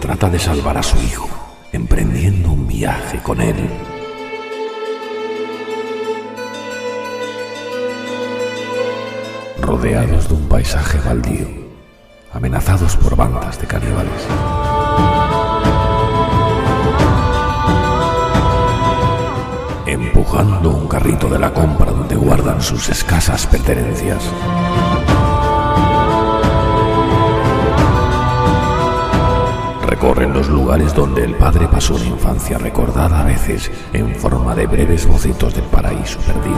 trata de salvar a su hijo, emprendiendo un viaje con él. Rodeados de un paisaje baldío, amenazados por bandas de caníbales. Empujando un carrito de la compra donde guardan sus escasas pertenencias. Recorren los lugares donde el padre pasó una infancia recordada a veces en forma de breves bocetos del paraíso perdido.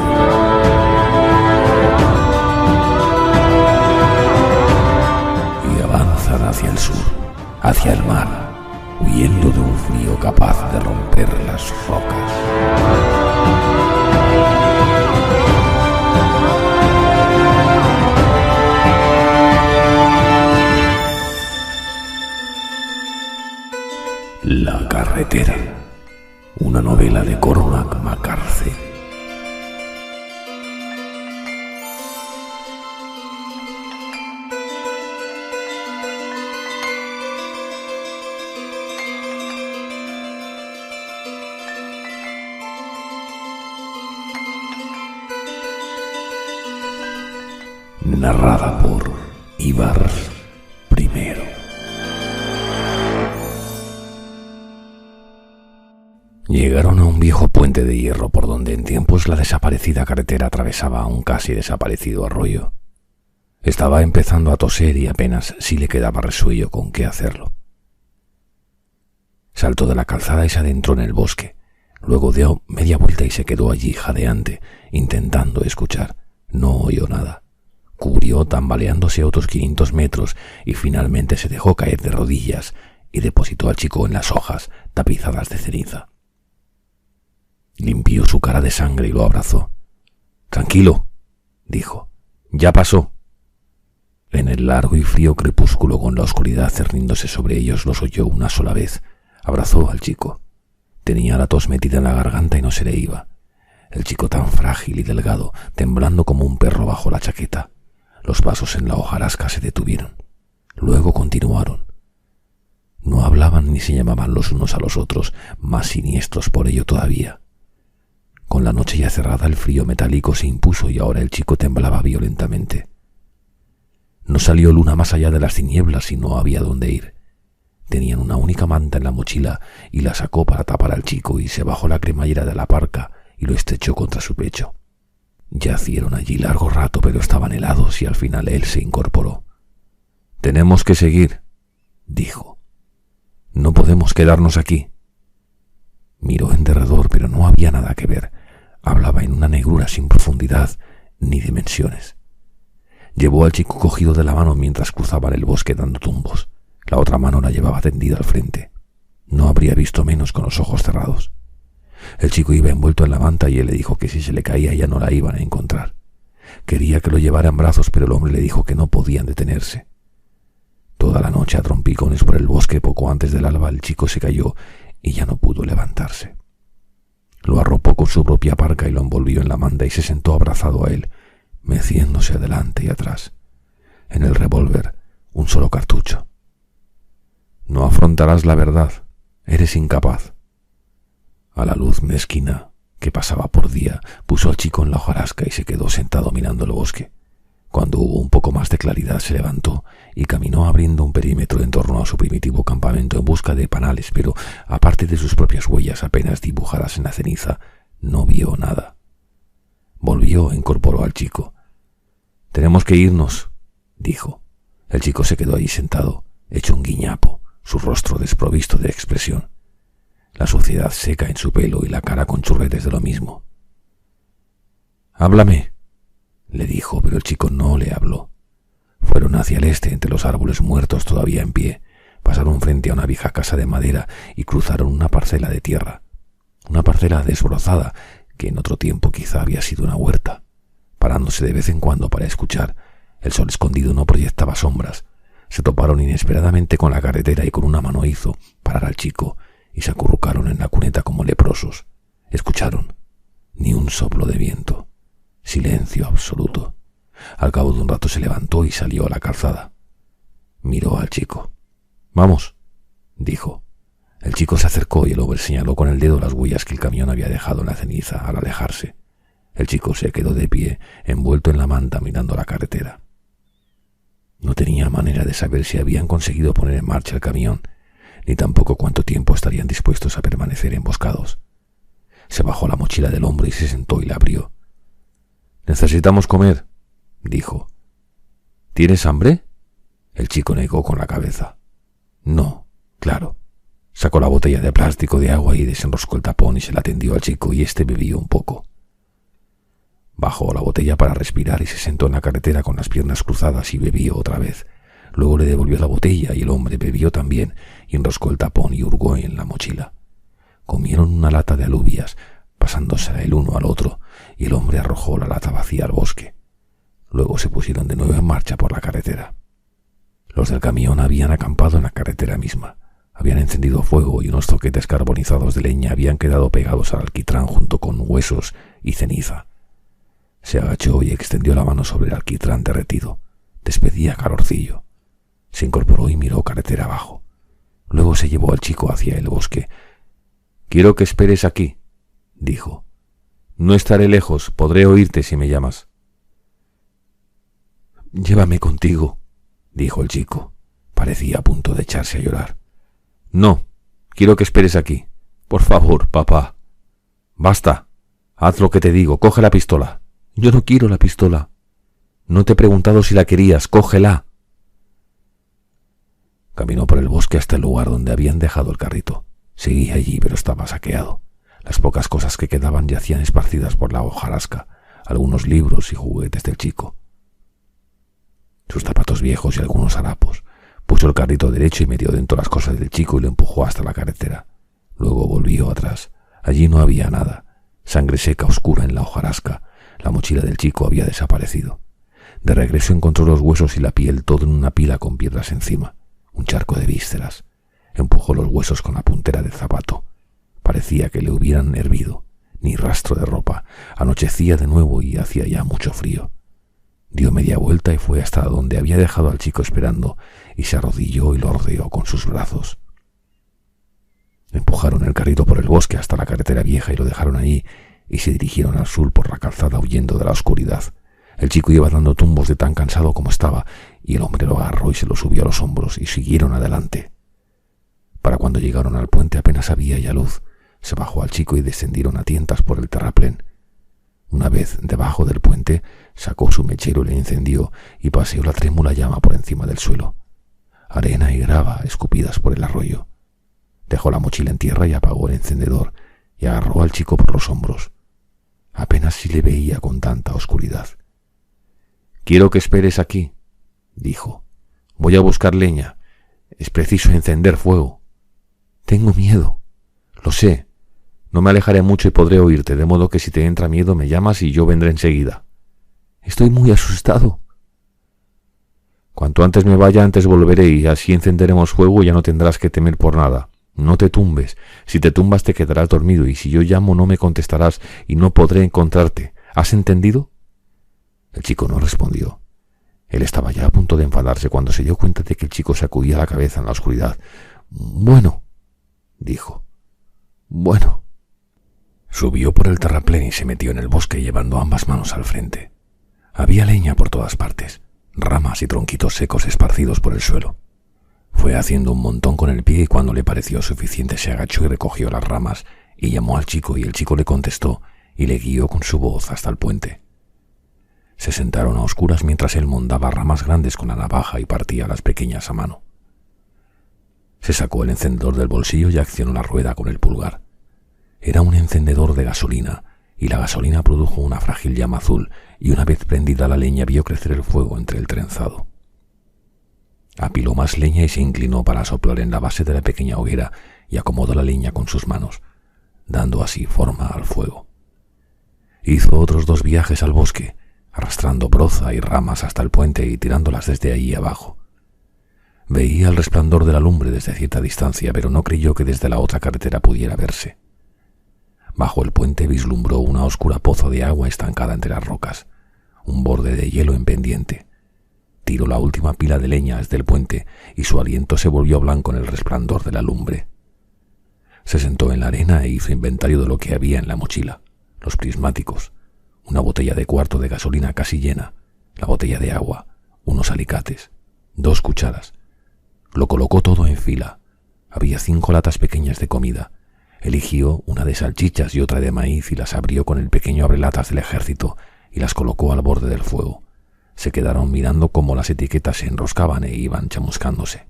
Y avanzan hacia el sur, hacia el mar, huyendo de un frío capaz de romper las rocas. La carretera, una novela de Cormac McCarthy. Narrada por Ibar Primero. Llegaron a un viejo puente de hierro por donde en tiempos la desaparecida carretera atravesaba un casi desaparecido arroyo. Estaba empezando a toser y apenas si le quedaba resuello con qué hacerlo. Saltó de la calzada y se adentró en el bosque. Luego dio media vuelta y se quedó allí jadeante, intentando escuchar. No oyó nada. Cubrió tambaleándose otros 500 metros y finalmente se dejó caer de rodillas y depositó al chico en las hojas tapizadas de ceniza. Limpió su cara de sangre y lo abrazó. «Tranquilo», dijo, «ya pasó». En el largo y frío crepúsculo, con la oscuridad cerniéndose sobre ellos, los oyó una sola vez. Abrazó al chico. Tenía la tos metida en la garganta y no se le iba. El chico tan frágil y delgado, temblando como un perro bajo la chaqueta. Los pasos en la hojarasca se detuvieron. Luego continuaron. No hablaban ni se llamaban los unos a los otros, más siniestros por ello todavía. Con la noche ya cerrada, el frío metálico se impuso y ahora el chico temblaba violentamente. No salió luna más allá de las tinieblas y no había dónde ir. Tenían una única manta en la mochila y la sacó para tapar al chico y se bajó la cremallera de la parca y lo estrechó contra su pecho. Yacieron allí largo rato, pero estaban helados y al final él se incorporó. «Tenemos que seguir», dijo. «No podemos quedarnos aquí». Miró en derredor, pero no había nada que ver. Hablaba en una negrura sin profundidad ni dimensiones. Llevó al chico cogido de la mano mientras cruzaban el bosque dando tumbos. La otra mano la llevaba tendida al frente. No habría visto menos con los ojos cerrados. El chico iba envuelto en la manta y él le dijo que si se le caía ya no la iban a encontrar. Quería que lo llevara en brazos, pero el hombre le dijo que no podían detenerse. Toda la noche a trompicones por el bosque, poco antes del alba el chico se cayó y ya no pudo levantarse. Lo arropó con su propia parca y lo envolvió en la manta y se sentó abrazado a él, meciéndose adelante y atrás. En el revólver, un solo cartucho. «No afrontarás la verdad. Eres incapaz». A la luz mezquina que pasaba por día, puso al chico en la hojarasca y se quedó sentado mirando el bosque. Cuando hubo un poco más de claridad se levantó y caminó abriendo un perímetro en torno a su primitivo campamento en busca de panales, pero aparte de sus propias huellas apenas dibujadas en la ceniza, no vio nada. Volvió e incorporó al chico. «Tenemos que irnos», dijo. El chico se quedó allí sentado, hecho un guiñapo, su rostro desprovisto de expresión. La suciedad seca en su pelo y la cara con churretes de lo mismo. «Háblame», le dijo, pero el chico no le habló. Fueron hacia el este, entre los árboles muertos todavía en pie, pasaron frente a una vieja casa de madera y cruzaron una parcela de tierra, una parcela desbrozada que en otro tiempo quizá había sido una huerta. Parándose de vez en cuando para escuchar, el sol escondido no proyectaba sombras. Se toparon inesperadamente con la carretera y con una mano hizo parar al chico y se acurrucaron en la cuneta como leprosos. Escucharon. Ni un soplo de viento. Silencio absoluto. Al cabo de un rato se levantó y salió a la calzada. Miró al chico. «Vamos», dijo. El chico se acercó y el hombre señaló con el dedo las huellas que el camión había dejado en la ceniza al alejarse. El chico se quedó de pie, envuelto en la manta, mirando la carretera. No tenía manera de saber si habían conseguido poner en marcha el camión, ni tampoco cuánto tiempo estarían dispuestos a permanecer emboscados. Se bajó la mochila del hombro y se sentó y la abrió. «Necesitamos comer», dijo. «¿Tienes hambre?» El chico negó con la cabeza. «No, claro». Sacó la botella de plástico de agua y desenroscó el tapón y se la tendió al chico y éste bebió un poco. Bajó la botella para respirar y se sentó en la carretera con las piernas cruzadas y bebió otra vez. Luego le devolvió la botella y el hombre bebió también y enroscó el tapón y hurgó en la mochila. Comieron una lata de alubias, pasándosela el uno al otro, y el hombre arrojó la lata vacía al bosque. Luego se pusieron de nuevo en marcha por la carretera. Los del camión habían acampado en la carretera misma. Habían encendido fuego y unos zoquetes carbonizados de leña habían quedado pegados al alquitrán junto con huesos y ceniza. Se agachó y extendió la mano sobre el alquitrán derretido. Despedía calorcillo. Se incorporó y miró carretera abajo. Luego se llevó al chico hacia el bosque. «Quiero que esperes aquí», dijo. «No estaré lejos, podré oírte si me llamas». «Llévame contigo», dijo el chico. Parecía a punto de echarse a llorar. «No, quiero que esperes aquí. Por favor, papá». «Basta. Haz lo que te digo. Coge la pistola». «Yo no quiero la pistola». «No te he preguntado si la querías. Cógela». Caminó por el bosque hasta el lugar donde habían dejado el carrito. Seguía allí, pero estaba saqueado. Las pocas cosas que quedaban yacían esparcidas por la hojarasca, algunos libros y juguetes del chico. Sus zapatos viejos y algunos harapos. Puso el carrito derecho y metió dentro las cosas del chico y lo empujó hasta la carretera. Luego volvió atrás. Allí no había nada. Sangre seca oscura en la hojarasca. La mochila del chico había desaparecido. De regreso encontró los huesos y la piel todo en una pila con piedras encima. Un charco de vísceras. Empujó los huesos con la puntera del zapato. Parecía que le hubieran hervido. Ni rastro de ropa. Anochecía de nuevo y hacía ya mucho frío. Dio media vuelta y fue hasta donde había dejado al chico esperando y se arrodilló y lo rodeó con sus brazos. Empujaron el carrito por el bosque hasta la carretera vieja y lo dejaron ahí y se dirigieron al sur por la calzada huyendo de la oscuridad. El chico iba dando tumbos de tan cansado como estaba y el hombre lo agarró y se lo subió a los hombros y siguieron adelante. Para cuando llegaron al puente apenas había ya luz. Se bajó al chico y descendieron a tientas por el terraplén. Una vez debajo del puente, sacó su mechero y le encendió y paseó la trémula llama por encima del suelo. Arena y grava escupidas por el arroyo. Dejó la mochila en tierra y apagó el encendedor y agarró al chico por los hombros. Apenas si le veía con tanta oscuridad. «Quiero que esperes aquí», dijo. «Voy a buscar leña. Es preciso encender fuego». «Tengo miedo». «Lo sé. No me alejaré mucho y podré oírte, de modo que si te entra miedo me llamas y yo vendré enseguida». «Estoy muy asustado». «Cuanto antes me vaya, antes volveré y así encenderemos fuego y ya no tendrás que temer por nada. No te tumbes. Si te tumbas te quedarás dormido y si yo llamo no me contestarás y no podré encontrarte. ¿Has entendido?» El chico no respondió. Él estaba ya a punto de enfadarse cuando se dio cuenta de que el chico sacudía la cabeza en la oscuridad. «Bueno», dijo. «Bueno». Subió por el terraplén y se metió en el bosque llevando ambas manos al frente. Había leña por todas partes, ramas y tronquitos secos esparcidos por el suelo. Fue haciendo un montón con el pie y cuando le pareció suficiente se agachó y recogió las ramas y llamó al chico y el chico le contestó y le guió con su voz hasta el puente. Se sentaron a oscuras mientras él mondaba ramas grandes con la navaja y partía las pequeñas a mano. Se sacó el encendedor del bolsillo y accionó la rueda con el pulgar. Era un encendedor de gasolina, y la gasolina produjo una frágil llama azul, y una vez prendida la leña vio crecer el fuego entre el trenzado. Apiló más leña y se inclinó para soplar en la base de la pequeña hoguera y acomodó la leña con sus manos, dando así forma al fuego. Hizo otros 2 viajes al bosque, arrastrando broza y ramas hasta el puente y tirándolas desde allí abajo. Veía el resplandor de la lumbre desde cierta distancia, pero no creyó que desde la otra carretera pudiera verse. Bajo el puente vislumbró una oscura poza de agua estancada entre las rocas, un borde de hielo en pendiente. tiró la última pila de leña desde el puente y su aliento se volvió blanco en el resplandor de la lumbre. Se sentó en la arena e hizo inventario de lo que había en la mochila: los prismáticos, una botella de cuarto de gasolina casi llena, la botella de agua, unos alicates, 2 cucharas. Lo colocó todo en fila. Había 5 latas pequeñas de comida. Eligió una de salchichas y otra de maíz y las abrió con el pequeño abrelatas del ejército y las colocó al borde del fuego. Se quedaron mirando cómo las etiquetas se enroscaban e iban chamuscándose.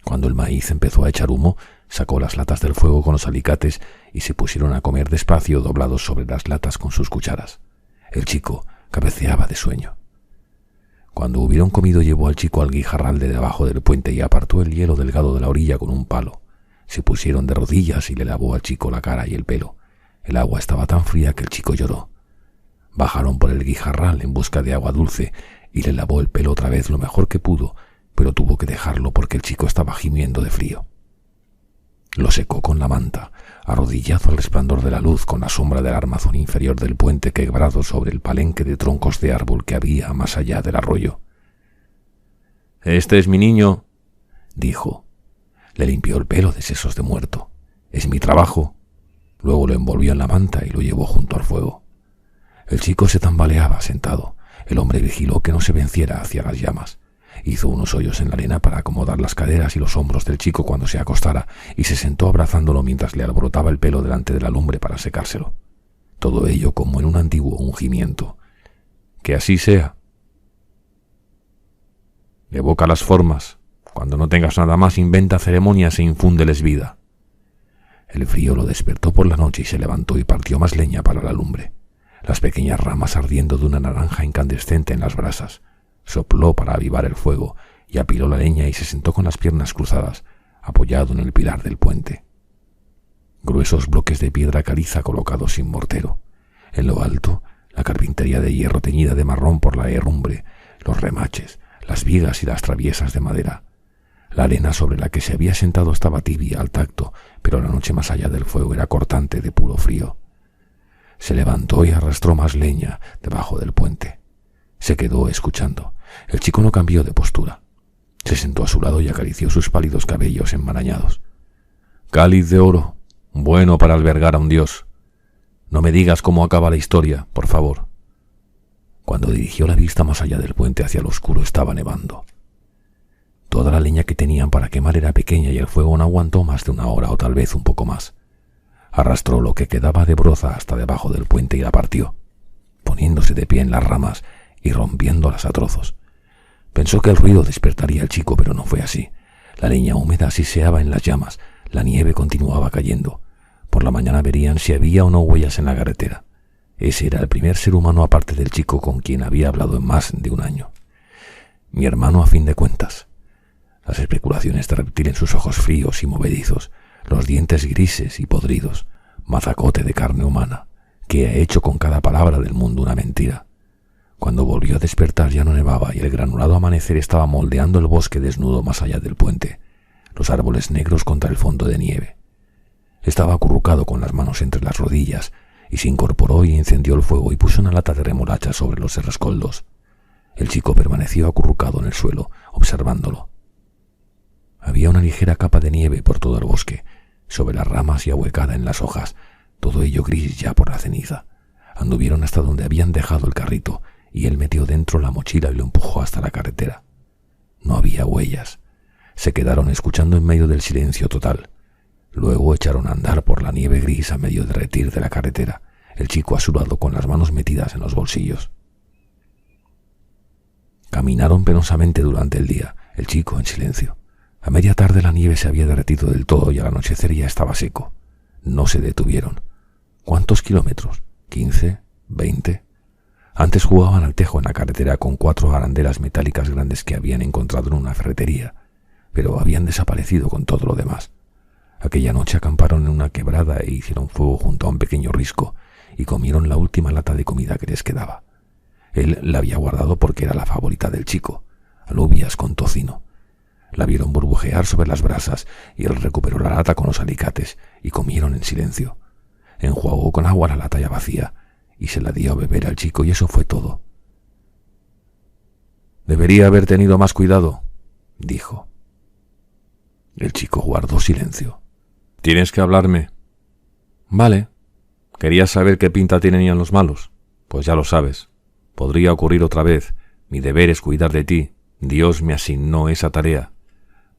Cuando el maíz empezó a echar humo, sacó las latas del fuego con los alicates y se pusieron a comer despacio, doblados sobre las latas con sus cucharas. El chico cabeceaba de sueño. Cuando hubieron comido, llevó al chico al guijarral de debajo del puente y apartó el hielo delgado de la orilla con un palo. Se pusieron de rodillas y le lavó al chico la cara y el pelo. El agua estaba tan fría que el chico lloró. Bajaron por el guijarral en busca de agua dulce y le lavó el pelo otra vez lo mejor que pudo, pero tuvo que dejarlo porque el chico estaba gimiendo de frío. Lo secó con la manta, arrodillado al resplandor de la luz, con la sombra del armazón inferior del puente quebrado sobre el palenque de troncos de árbol que había más allá del arroyo. «Este es mi niño», dijo. Le limpió el pelo de sesos de muerto. «Es mi trabajo». Luego lo envolvió en la manta y lo llevó junto al fuego. El chico se tambaleaba sentado. El hombre vigiló que no se venciera hacia las llamas. Hizo unos hoyos en la arena para acomodar las caderas y los hombros del chico cuando se acostara y se sentó abrazándolo mientras le alborotaba el pelo delante de la lumbre para secárselo. Todo ello como en un antiguo ungimiento. «Que así sea». «Evoca las formas. Cuando no tengas nada más, inventa ceremonias e infúndeles vida». El frío lo despertó por la noche y se levantó y partió más leña para la lumbre. Las pequeñas ramas ardiendo de una naranja incandescente en las brasas. Sopló para avivar el fuego y apiló la leña y se sentó con las piernas cruzadas, apoyado en el pilar del puente. Gruesos bloques de piedra caliza colocados sin mortero. En lo alto, la carpintería de hierro teñida de marrón por la herrumbre, los remaches, las vigas y las traviesas de madera. La arena sobre la que se había sentado estaba tibia al tacto, pero la noche más allá del fuego era cortante de puro frío. Se levantó y arrastró más leña debajo del puente. Se quedó escuchando. El chico no cambió de postura. Se sentó a su lado y acarició sus pálidos cabellos enmarañados. «Cáliz de oro, bueno para albergar a un dios. No me digas cómo acaba la historia, por favor». Cuando dirigió la vista más allá del puente hacia lo oscuro, estaba nevando. Toda la leña que tenían para quemar era pequeña y el fuego no aguantó más de 1 hora o tal vez un poco más. Arrastró lo que quedaba de broza hasta debajo del puente y la partió, poniéndose de pie en las ramas y rompiéndolas a trozos. Pensó que el ruido despertaría al chico, pero no fue así. La leña húmeda siseaba en las llamas, la nieve continuaba cayendo. Por la mañana verían si había o no huellas en la carretera. Ese era el primer ser humano aparte del chico con quien había hablado en más de 1 año. Mi hermano, a fin de cuentas. Las especulaciones de reptil en sus ojos fríos y movedizos, los dientes grises y podridos, mazacote de carne humana, que ha hecho con cada palabra del mundo una mentira. Cuando volvió a despertar ya no nevaba y el granulado amanecer estaba moldeando el bosque desnudo más allá del puente, los árboles negros contra el fondo de nieve. Estaba acurrucado con las manos entre las rodillas y se incorporó y encendió el fuego y puso una lata de remolacha sobre los rescoldos. El chico permaneció acurrucado en el suelo, observándolo. Había una ligera capa de nieve por todo el bosque, sobre las ramas y ahuecada en las hojas, todo ello gris ya por la ceniza. Anduvieron hasta donde habían dejado el carrito, y él metió dentro la mochila y lo empujó hasta la carretera. No había huellas. Se quedaron escuchando en medio del silencio total. Luego echaron a andar por la nieve gris a medio derretir de la carretera, el chico a su lado con las manos metidas en los bolsillos. Caminaron penosamente durante el día, el chico en silencio. A media tarde la nieve se había derretido del todo y al anochecer ya estaba seco. No se detuvieron. ¿Cuántos kilómetros? ¿15? ¿20? Antes jugaban al tejo en la carretera con 4 arandelas metálicas grandes que habían encontrado en una ferretería, pero habían desaparecido con todo lo demás. Aquella noche acamparon en una quebrada e hicieron fuego junto a un pequeño risco y comieron la última lata de comida que les quedaba. Él la había guardado porque era la favorita del chico, alubias con tocino. La vieron burbujear sobre las brasas y él recuperó la lata con los alicates y comieron en silencio. Enjuagó con agua la lata ya vacía y se la dio a beber al chico y eso fue todo. Debería haber tenido más cuidado, dijo. El chico guardó silencio. Tienes que hablarme. Vale. ¿Querías saber qué pinta tenían los malos? Pues ya lo sabes. Podría ocurrir otra vez. Mi deber es cuidar de ti. Dios me asignó esa tarea.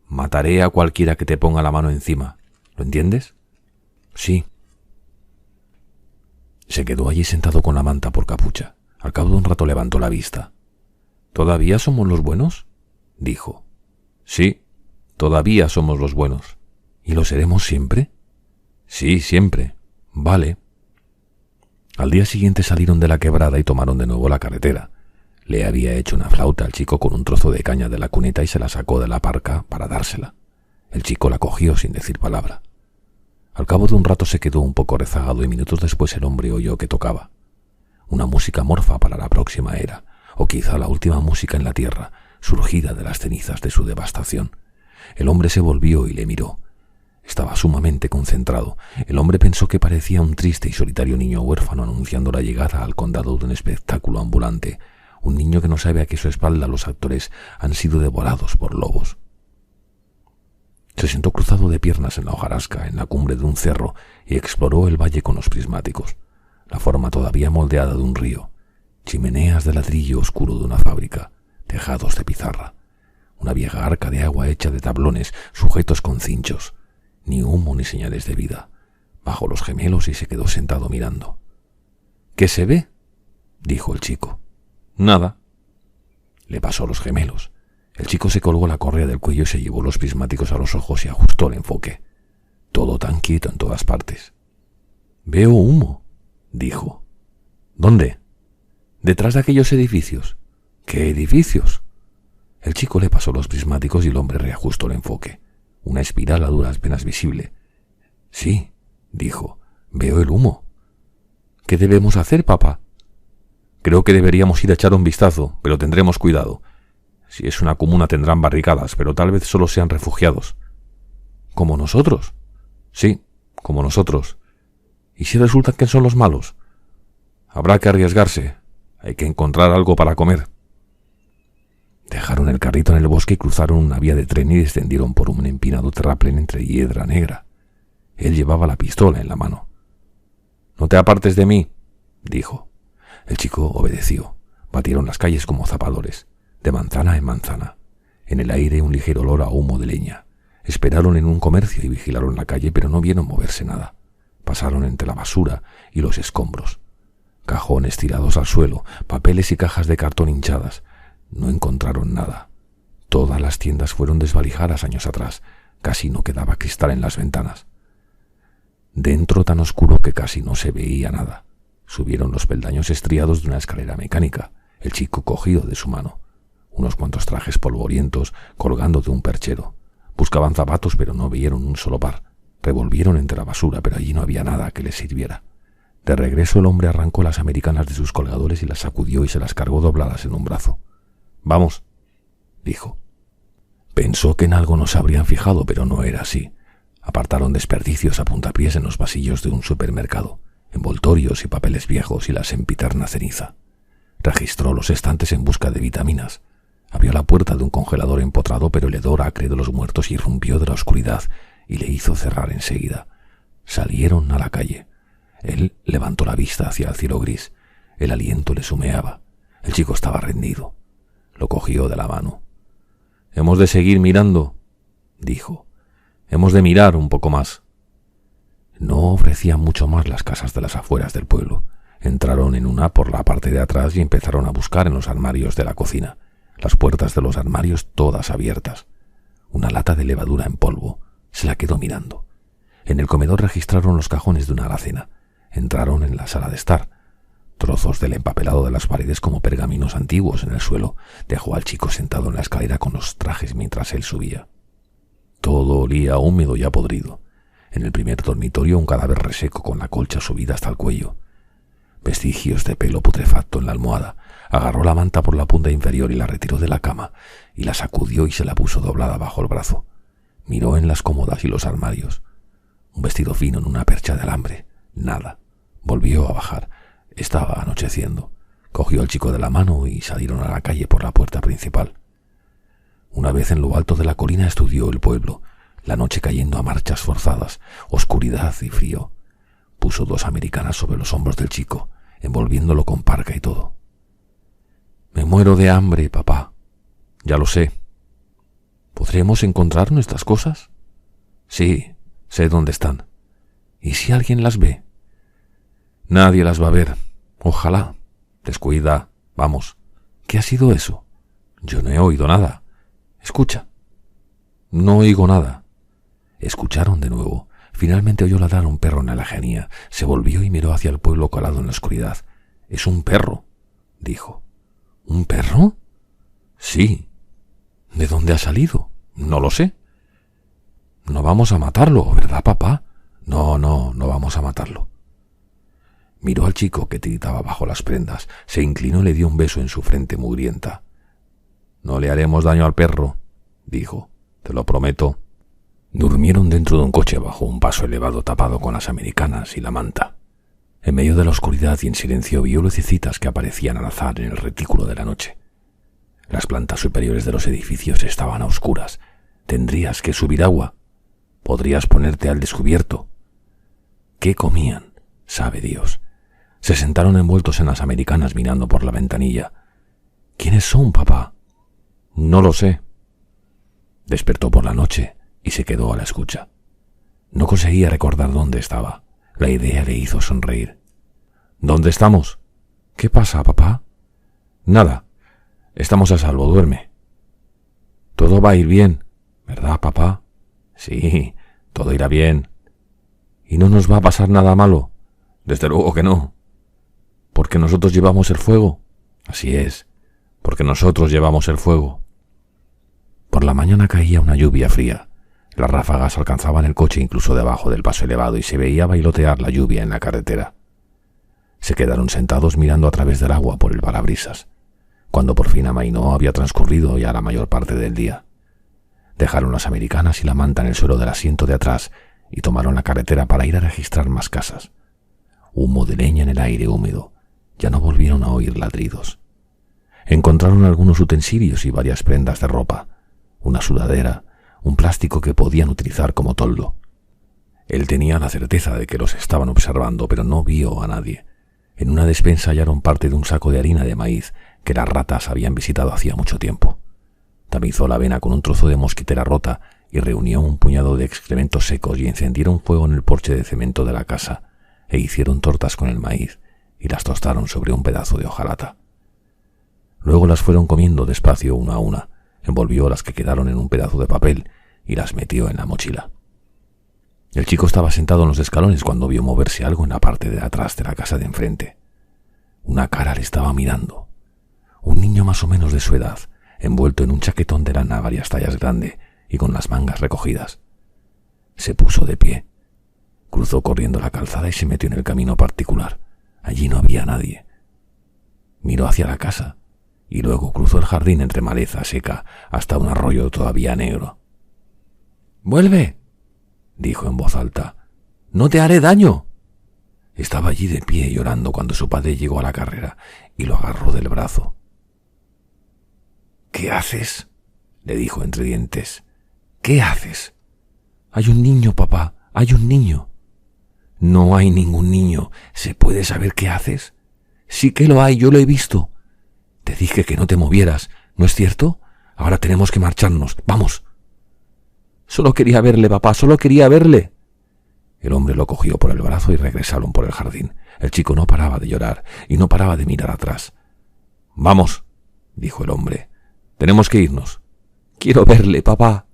Mataré a cualquiera que te ponga la mano encima. ¿Lo entiendes? Sí. Se quedó allí sentado con la manta por capucha. Al cabo de un rato levantó la vista. ¿Todavía somos los buenos? Dijo. Sí, todavía somos los buenos. ¿Y lo seremos siempre? Sí, siempre. Vale. Al día siguiente salieron de la quebrada y tomaron de nuevo la carretera. Le había hecho una flauta al chico con un trozo de caña de la cuneta y se la sacó de la parca para dársela. El chico la cogió sin decir palabra. Al cabo de un rato se quedó un poco rezagado y minutos después el hombre oyó que tocaba. Una música morfa para la próxima era, o quizá la última música en la tierra, surgida de las cenizas de su devastación. El hombre se volvió y le miró. Estaba sumamente concentrado. El hombre pensó que parecía un triste y solitario niño huérfano anunciando la llegada al condado de un espectáculo ambulante, un niño que no sabe a que a su espalda los actores han sido devorados por lobos. Se sentó cruzado de piernas en la hojarasca, en la cumbre de un cerro, y exploró el valle con los prismáticos, la forma todavía moldeada de un río, chimeneas de ladrillo oscuro de una fábrica, tejados de pizarra, una vieja arca de agua hecha de tablones sujetos con cinchos, ni humo ni señales de vida. Bajó los gemelos y se quedó sentado mirando. ¿Qué se ve?, dijo el chico. Nada. Le pasó los gemelos. El chico se colgó la correa del cuello y se llevó los prismáticos a los ojos y ajustó el enfoque. Todo tan quieto en todas partes. Veo humo, dijo. ¿Dónde? Detrás de aquellos edificios. ¿Qué edificios? El chico le pasó los prismáticos y el hombre reajustó el enfoque. Una espiral a duras penas visible. Sí, dijo, veo el humo. ¿Qué debemos hacer, papá? Creo que deberíamos ir a echar un vistazo, pero tendremos cuidado. Si es una comuna tendrán barricadas, pero tal vez solo sean refugiados. ¿Como nosotros? Sí, como nosotros. ¿Y si resulta que son los malos? Habrá que arriesgarse. Hay que encontrar algo para comer. Dejaron el carrito en el bosque y cruzaron una vía de tren y descendieron por un empinado terraplén entre hiedra negra. Él llevaba la pistola en la mano. «No te apartes de mí», dijo. El chico obedeció. Batieron las calles como zapadores, de manzana en manzana. En el aire un ligero olor a humo de leña. Esperaron en un comercio y vigilaron la calle, pero no vieron moverse nada. Pasaron entre la basura y los escombros. Cajones tirados al suelo, papeles y cajas de cartón hinchadas. No encontraron nada. Todas las tiendas fueron desvalijadas años atrás. Casi no quedaba cristal en las ventanas. Dentro tan oscuro que casi no se veía nada. Subieron los peldaños estriados de una escalera mecánica, el chico cogido de su mano. Unos cuantos trajes polvorientos colgando de un perchero. Buscaban zapatos, pero no vieron un solo par. Revolvieron entre la basura, pero allí no había nada que les sirviera. De regreso el hombre arrancó las americanas de sus colgadores y las sacudió y se las cargó dobladas en un brazo. «Vamos», dijo. Pensó que en algo no se habrían fijado, pero no era así. Apartaron desperdicios a puntapiés en los pasillos de un supermercado, envoltorios y papeles viejos y la sempiterna ceniza. Registró los estantes en busca de vitaminas. Abrió la puerta de un congelador empotrado, pero el hedor acre de los muertos irrumpió de la oscuridad y le hizo cerrar enseguida. Salieron a la calle. Él levantó la vista hacia el cielo gris. El aliento le humeaba. El chico estaba rendido. Lo cogió de la mano. «Hemos de seguir mirando», dijo. «Hemos de mirar un poco más». No ofrecían mucho más las casas de las afueras del pueblo. Entraron en una por la parte de atrás y empezaron a buscar en los armarios de la cocina. Las puertas de los armarios todas abiertas. Una lata de levadura en polvo. Se la quedó mirando. En el comedor registraron los cajones de una alacena. Entraron en la sala de estar. Trozos del empapelado de las paredes como pergaminos antiguos en el suelo. Dejó al chico sentado en la escalera con los trajes mientras él subía. Todo olía húmedo y a podrido. En el primer dormitorio un cadáver reseco con la colcha subida hasta el cuello. Vestigios de pelo putrefacto en la almohada. Agarró la manta por la punta inferior y la retiró de la cama, y la sacudió y se la puso doblada bajo el brazo. Miró en las cómodas y los armarios. Un vestido fino en una percha de alambre. Nada. Volvió a bajar. Estaba anocheciendo. Cogió al chico de la mano y salieron a la calle por la puerta principal. Una vez en lo alto de la colina estudió el pueblo, la noche cayendo a marchas forzadas, oscuridad y frío. Puso 2 americanas sobre los hombros del chico, envolviéndolo con parca y todo. «Me muero de hambre, papá». «Ya lo sé». «¿Podremos encontrar nuestras cosas?» «Sí, sé dónde están». «¿Y si alguien las ve?» «Nadie las va a ver. Ojalá». «Descuida. Vamos». «¿Qué ha sido eso?» «Yo no he oído nada». «Escucha». «No oigo nada». Escucharon de nuevo. Finalmente oyó ladrar un perro en la lejanía. Se volvió y miró hacia el pueblo colado en la oscuridad. «Es un perro», dijo. «¿Un perro?» «Sí». «¿De dónde ha salido?» «No lo sé». «No vamos a matarlo, ¿verdad, papá?» No vamos a matarlo». Miró al chico que tiritaba bajo las prendas, se inclinó y le dio un beso en su frente mugrienta. «No le haremos daño al perro», dijo. «Te lo prometo». Durmieron dentro de un coche bajo un paso elevado tapado con las americanas y la manta. En medio de la oscuridad y en silencio vio lucecitas que aparecían al azar en el retículo de la noche. Las plantas superiores de los edificios estaban a oscuras. Tendrías que subir agua. Podrías ponerte al descubierto. ¿Qué comían? Sabe Dios. Se sentaron envueltos en las americanas mirando por la ventanilla. ¿Quiénes son, papá? No lo sé. Despertó por la noche y se quedó a la escucha. No conseguía recordar dónde estaba. La idea le hizo sonreír. ¿Dónde estamos? ¿Qué pasa, papá? Nada. Estamos a salvo, duerme. Todo va a ir bien, ¿verdad, papá? Sí, todo irá bien. ¿Y no nos va a pasar nada malo? Desde luego que no. ¿Porque nosotros llevamos el fuego? Así es, porque nosotros llevamos el fuego. Por la mañana caía una lluvia fría. Las ráfagas alcanzaban el coche incluso debajo del paso elevado y se veía bailotear la lluvia en la carretera. Se quedaron sentados mirando a través del agua por el parabrisas. Cuando por fin amainó había transcurrido ya la mayor parte del día. Dejaron las americanas y la manta en el suelo del asiento de atrás y tomaron la carretera para ir a registrar más casas. Humo de leña en el aire húmedo. Ya no volvieron a oír ladridos. Encontraron algunos utensilios y varias prendas de ropa, una sudadera, un plástico que podían utilizar como toldo. Él tenía la certeza de que los estaban observando, pero no vio a nadie. En una despensa hallaron parte de un saco de harina de maíz que las ratas habían visitado hacía mucho tiempo. Tamizó la avena con un trozo de mosquitera rota y reunió un puñado de excrementos secos y encendieron fuego en el porche de cemento de la casa e hicieron tortas con el maíz y las tostaron sobre un pedazo de hojalata. Luego las fueron comiendo despacio una a una, envolvió las que quedaron en un pedazo de papel y las metió en la mochila. El chico estaba sentado en los escalones cuando vio moverse algo en la parte de atrás de la casa de enfrente. Una cara le estaba mirando. Un niño más o menos de su edad, envuelto en un chaquetón de lana varias tallas grande y con las mangas recogidas. Se puso de pie. Cruzó corriendo la calzada y se metió en el camino particular. Allí no había nadie. Miró hacia la casa y luego cruzó el jardín entre maleza seca hasta un arroyo todavía negro. «¡Vuelve!», dijo en voz alta. «¡No te haré daño!». Estaba allí de pie llorando cuando su padre llegó a la carrera y lo agarró del brazo. «¿Qué haces?», le dijo entre dientes. «¿Qué haces?». «Hay un niño, papá, hay un niño». «No hay ningún niño. ¿Se puede saber qué haces?». «Sí que lo hay, yo lo he visto». «Te dije que no te movieras, ¿no es cierto? Ahora tenemos que marcharnos. ¡Vamos!». «Solo quería verle, papá, solo quería verle». El hombre lo cogió por el brazo y regresaron por el jardín. El chico no paraba de llorar y no paraba de mirar atrás. «Vamos», dijo el hombre. «Tenemos que irnos». «Quiero verle, papá».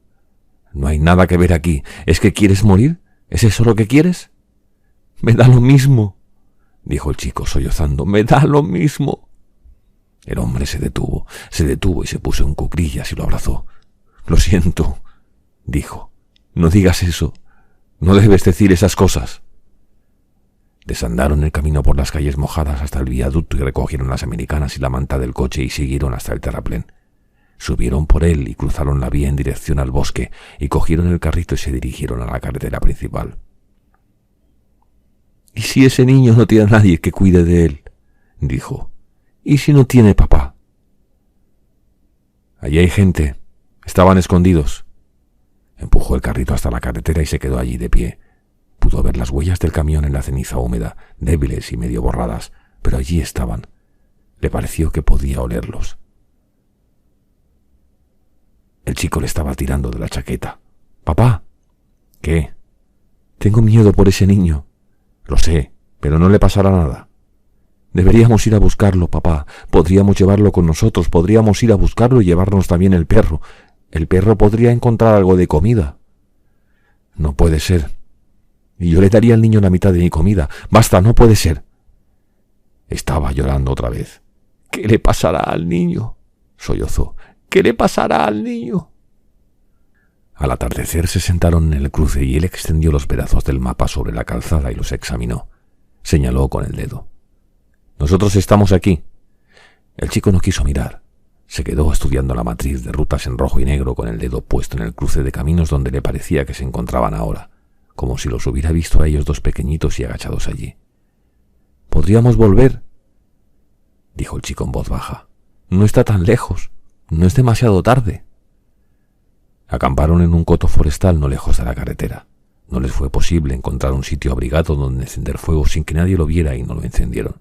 «No hay nada que ver aquí. ¿Es que quieres morir? ¿Es eso lo que quieres?». «Me da lo mismo», dijo el chico sollozando. «Me da lo mismo». El hombre se detuvo y se puso en cuclillas y lo abrazó. «Lo siento», dijo. «No digas eso. No debes decir esas cosas». Desandaron el camino por las calles mojadas hasta el viaducto y recogieron las americanas y la manta del coche y siguieron hasta el terraplén. Subieron por él y cruzaron la vía en dirección al bosque y cogieron el carrito y se dirigieron a la carretera principal. «¿Y si ese niño no tiene a nadie que cuide de él?», dijo. ¿Y si no tiene papá? Allí hay gente. Estaban escondidos. Empujó el carrito hasta la carretera y se quedó allí de pie. Pudo ver las huellas del camión en la ceniza húmeda, débiles y medio borradas, pero allí estaban. Le pareció que podía olerlos. El chico le estaba tirando de la chaqueta. «¡Papá!». «¿Qué?». «Tengo miedo por ese niño». «Lo sé, pero no le pasará nada». «Deberíamos ir a buscarlo, papá. Podríamos llevarlo con nosotros. Podríamos ir a buscarlo y llevarnos también el perro. El perro podría encontrar algo de comida». «No puede ser. Y yo le daría al niño la mitad de mi comida. Basta, no puede ser». Estaba llorando otra vez. «¿Qué le pasará al niño?», sollozó. «¿Qué le pasará al niño?». Al atardecer se sentaron en el cruce y él extendió los pedazos del mapa sobre la calzada y los examinó. Señaló con el dedo. «Nosotros estamos aquí». El chico no quiso mirar. Se quedó estudiando la matriz de rutas en rojo y negro con el dedo puesto en el cruce de caminos donde le parecía que se encontraban ahora, como si los hubiera visto a ellos dos pequeñitos y agachados allí. «Podríamos volver», dijo el chico en voz baja. «No está tan lejos. No es demasiado tarde». Acamparon en un coto forestal no lejos de la carretera. No les fue posible encontrar un sitio abrigado donde encender fuego sin que nadie lo viera y no lo encendieron.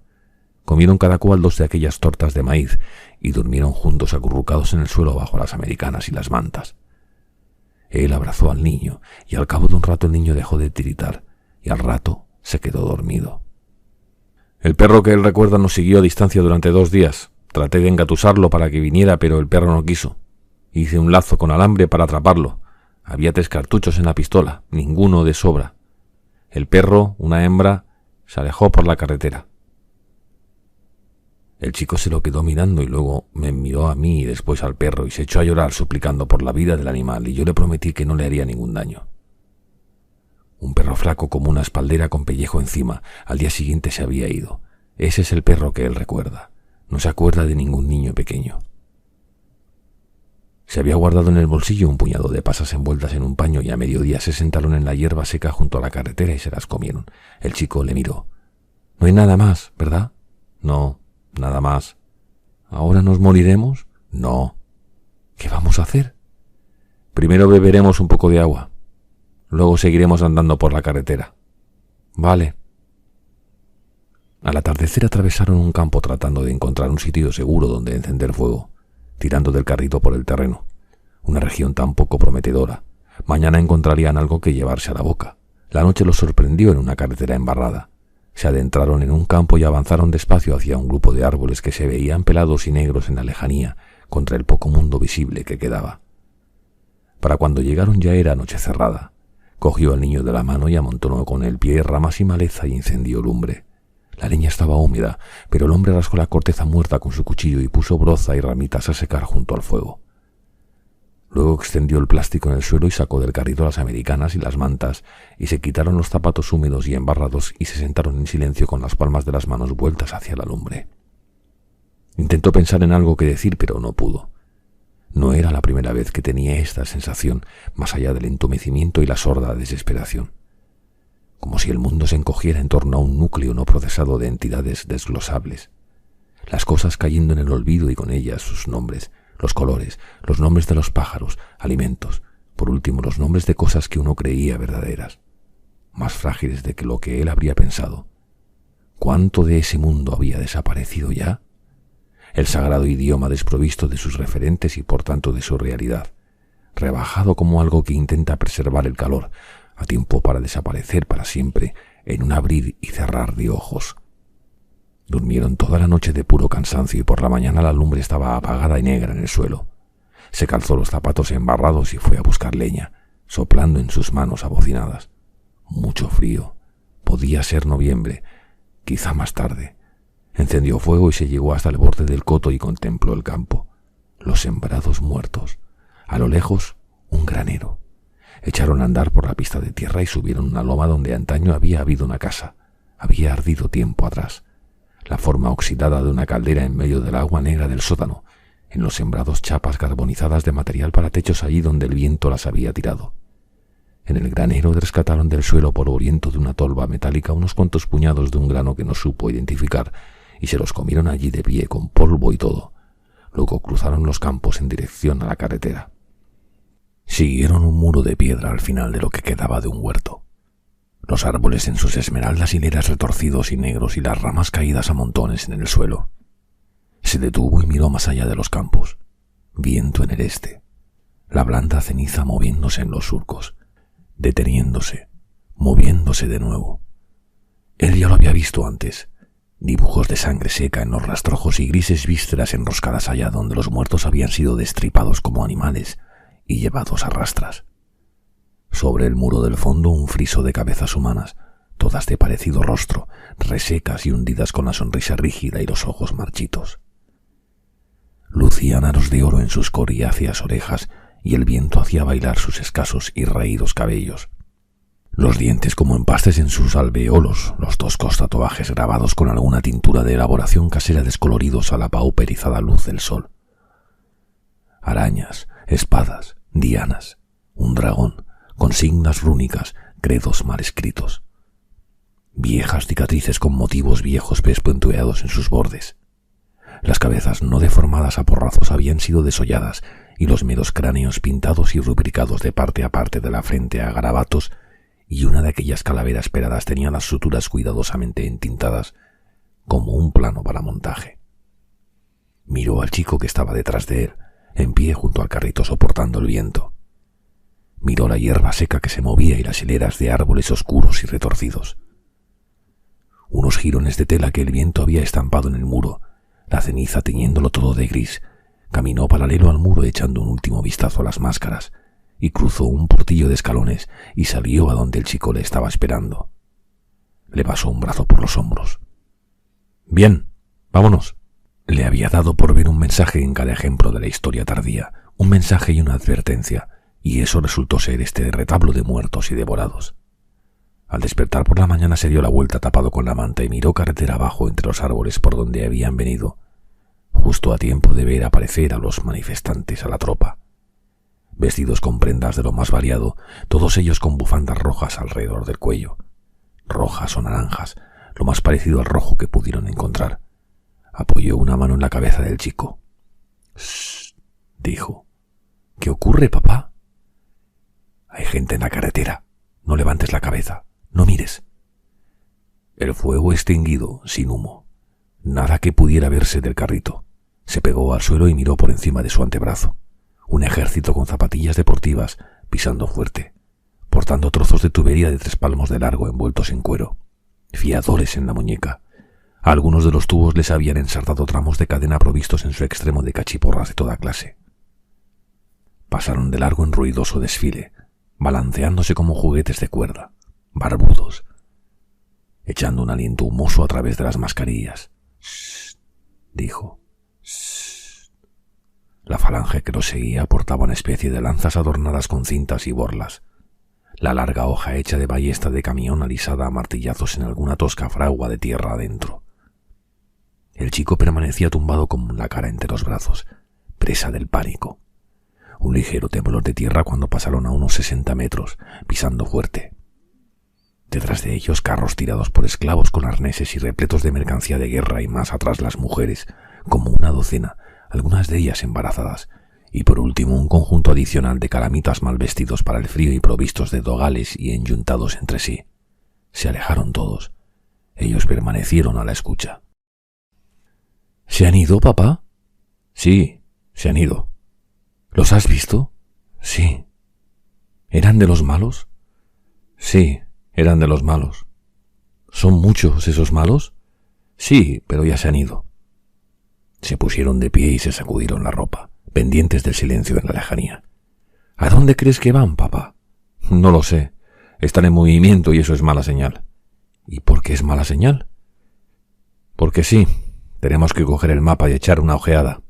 Comieron cada cual 2 de aquellas tortas de maíz y durmieron juntos acurrucados en el suelo bajo las americanas y las mantas. Él abrazó al niño y al cabo de un rato el niño dejó de tiritar y al rato se quedó dormido. «El perro que él recuerda nos siguió a distancia durante 2 días. Traté de engatusarlo para que viniera, pero el perro no quiso. Hice un lazo con alambre para atraparlo. Había 3 cartuchos en la pistola, ninguno de sobra. El perro, una hembra, se alejó por la carretera». El chico se lo quedó mirando y luego me miró a mí y después al perro y se echó a llorar suplicando por la vida del animal y yo le prometí que no le haría ningún daño. Un perro flaco como una espaldera con pellejo encima. Al día siguiente se había ido. Ese es el perro que él recuerda. No se acuerda de ningún niño pequeño. Se había guardado en el bolsillo un puñado de pasas envueltas en un paño y a mediodía se sentaron en la hierba seca junto a la carretera y se las comieron. El chico le miró. «No hay nada más, ¿verdad?» «No, nada más». «¿Ahora nos moriremos?» «No». «¿Qué vamos a hacer?» «Primero beberemos un poco de agua. Luego seguiremos andando por la carretera». «Vale». Al atardecer atravesaron un campo tratando de encontrar un sitio seguro donde encender fuego, tirando del carrito por el terreno. Una región tan poco prometedora. Mañana encontrarían algo que llevarse a la boca. La noche los sorprendió en una carretera embarrada. Se adentraron en un campo y avanzaron despacio hacia un grupo de árboles que se veían pelados y negros en la lejanía contra el poco mundo visible que quedaba. Para cuando llegaron ya era noche cerrada. Cogió al niño de la mano y amontonó con el pie ramas y maleza y encendió lumbre. La leña estaba húmeda, pero el hombre rascó la corteza muerta con su cuchillo y puso broza y ramitas a secar junto al fuego. Luego extendió el plástico en el suelo y sacó del carrito las americanas y las mantas, y se quitaron los zapatos húmedos y embarrados y se sentaron en silencio con las palmas de las manos vueltas hacia la lumbre. Intentó pensar en algo que decir, pero no pudo. No era la primera vez que tenía esta sensación, más allá del entumecimiento y la sorda desesperación. Como si el mundo se encogiera en torno a un núcleo no procesado de entidades desglosables. Las cosas cayendo en el olvido y con ellas sus nombres, los colores, los nombres de los pájaros, alimentos, por último los nombres de cosas que uno creía verdaderas, más frágiles de que lo que él habría pensado. ¿Cuánto de ese mundo había desaparecido ya? El sagrado idioma desprovisto de sus referentes y por tanto de su realidad, rebajado como algo que intenta preservar el calor, a tiempo para desaparecer para siempre en un abrir y cerrar de ojos. Durmieron toda la noche de puro cansancio y por la mañana la lumbre estaba apagada y negra en el suelo. Se calzó los zapatos embarrados y fue a buscar leña, soplando en sus manos abocinadas. Mucho frío. Podía ser noviembre, quizá más tarde. Encendió fuego y se llegó hasta el borde del coto y contempló el campo. Los sembrados muertos. A lo lejos, un granero. Echaron a andar por la pista de tierra y subieron una loma donde antaño había habido una casa. Había ardido tiempo atrás. La forma oxidada de una caldera en medio del agua negra del sótano. En los sembrados chapas carbonizadas de material para techos allí donde el viento las había tirado. En el granero rescataron del suelo polvoriento de una tolva metálica unos cuantos puñados de un grano que no supo identificar y se los comieron allí de pie con polvo y todo. Luego cruzaron los campos en dirección a la carretera. Siguieron un muro de piedra al final de lo que quedaba de un huerto. Los árboles en sus esmeraldas hileras retorcidos y negros y las ramas caídas a montones en el suelo. Se detuvo y miró más allá de los campos. Viento en el este. La blanda ceniza moviéndose en los surcos, deteniéndose, moviéndose de nuevo. Él ya lo había visto antes. Dibujos de sangre seca en los rastrojos y grises vísceras enroscadas allá donde los muertos habían sido destripados como animales y llevados a rastras. Sobre el muro del fondo un friso de cabezas humanas, todas de parecido rostro, resecas y hundidas con la sonrisa rígida y los ojos marchitos. Lucían aros de oro en sus coriáceas orejas y el viento hacía bailar sus escasos y raídos cabellos. Los dientes como empastes en sus alveolos, los toscos tatuajes grabados con alguna tintura de elaboración casera descoloridos a la pauperizada luz del sol. Arañas, espadas, dianas, un dragón, consignas rúnicas, credos mal escritos. Viejas cicatrices con motivos viejos pespuntueados en sus bordes. Las cabezas no deformadas a porrazos habían sido desolladas y los meros cráneos pintados y rubricados de parte a parte de la frente a garabatos, y una de aquellas calaveras peladas tenía las suturas cuidadosamente entintadas como un plano para montaje. Miró al chico que estaba detrás de él, en pie junto al carrito soportando el viento. Miró la hierba seca que se movía y las hileras de árboles oscuros y retorcidos. Unos jirones de tela que el viento había estampado en el muro, la ceniza teñiéndolo todo de gris, caminó paralelo al muro echando un último vistazo a las máscaras, y cruzó un portillo de escalones y salió a donde el chico le estaba esperando. Le pasó un brazo por los hombros. «Bien, vámonos». Le había dado por ver un mensaje en cada ejemplo de la historia tardía, un mensaje y una advertencia, y eso resultó ser este retablo de muertos y devorados. Al despertar por la mañana se dio la vuelta tapado con la manta y miró carretera abajo entre los árboles por donde habían venido, justo a tiempo de ver aparecer a los manifestantes, a la tropa. Vestidos con prendas de lo más variado, todos ellos con bufandas rojas alrededor del cuello. Rojas o naranjas, lo más parecido al rojo que pudieron encontrar. Apoyó una mano en la cabeza del chico. «Shh», dijo. «¿Qué ocurre, papá?» «Hay gente en la carretera. No levantes la cabeza. No mires». El fuego extinguido, sin humo. Nada que pudiera verse del carrito. Se pegó al suelo y miró por encima de su antebrazo. Un ejército con zapatillas deportivas, pisando fuerte, portando trozos de tubería de 3 palmos de largo envueltos en cuero, fiadores en la muñeca. A algunos de los tubos les habían ensartado tramos de cadena provistos en su extremo de cachiporras de toda clase. Pasaron de largo en ruidoso desfile, balanceándose como juguetes de cuerda, barbudos, echando un aliento humoso a través de las mascarillas. «Shh», dijo. «Shh». La falange que los seguía portaba una especie de lanzas adornadas con cintas y borlas. La larga hoja hecha de ballesta de camión alisada a martillazos en alguna tosca fragua de tierra adentro. El chico permanecía tumbado con la cara entre los brazos, presa del pánico. Un ligero temblor de tierra cuando pasaron a unos 60 metros, pisando fuerte. Detrás de ellos carros tirados por esclavos con arneses y repletos de mercancía de guerra y más atrás las mujeres, como una docena, algunas de ellas embarazadas, y por último un conjunto adicional de calamitas mal vestidos para el frío y provistos de dogales y enyuntados entre sí. Se alejaron todos. Ellos permanecieron a la escucha. ¿Se han ido, papá? Sí, se han ido. ¿Los has visto? Sí. ¿Eran de los malos? Sí, eran de los malos. ¿Son muchos esos malos? Sí, pero ya se han ido. Se pusieron de pie y se sacudieron la ropa, pendientes del silencio en la lejanía. ¿A dónde crees que van, papá? No lo sé. Están en movimiento y eso es mala señal. ¿Y por qué es mala señal? Porque sí. Tenemos que coger el mapa y echar una ojeada.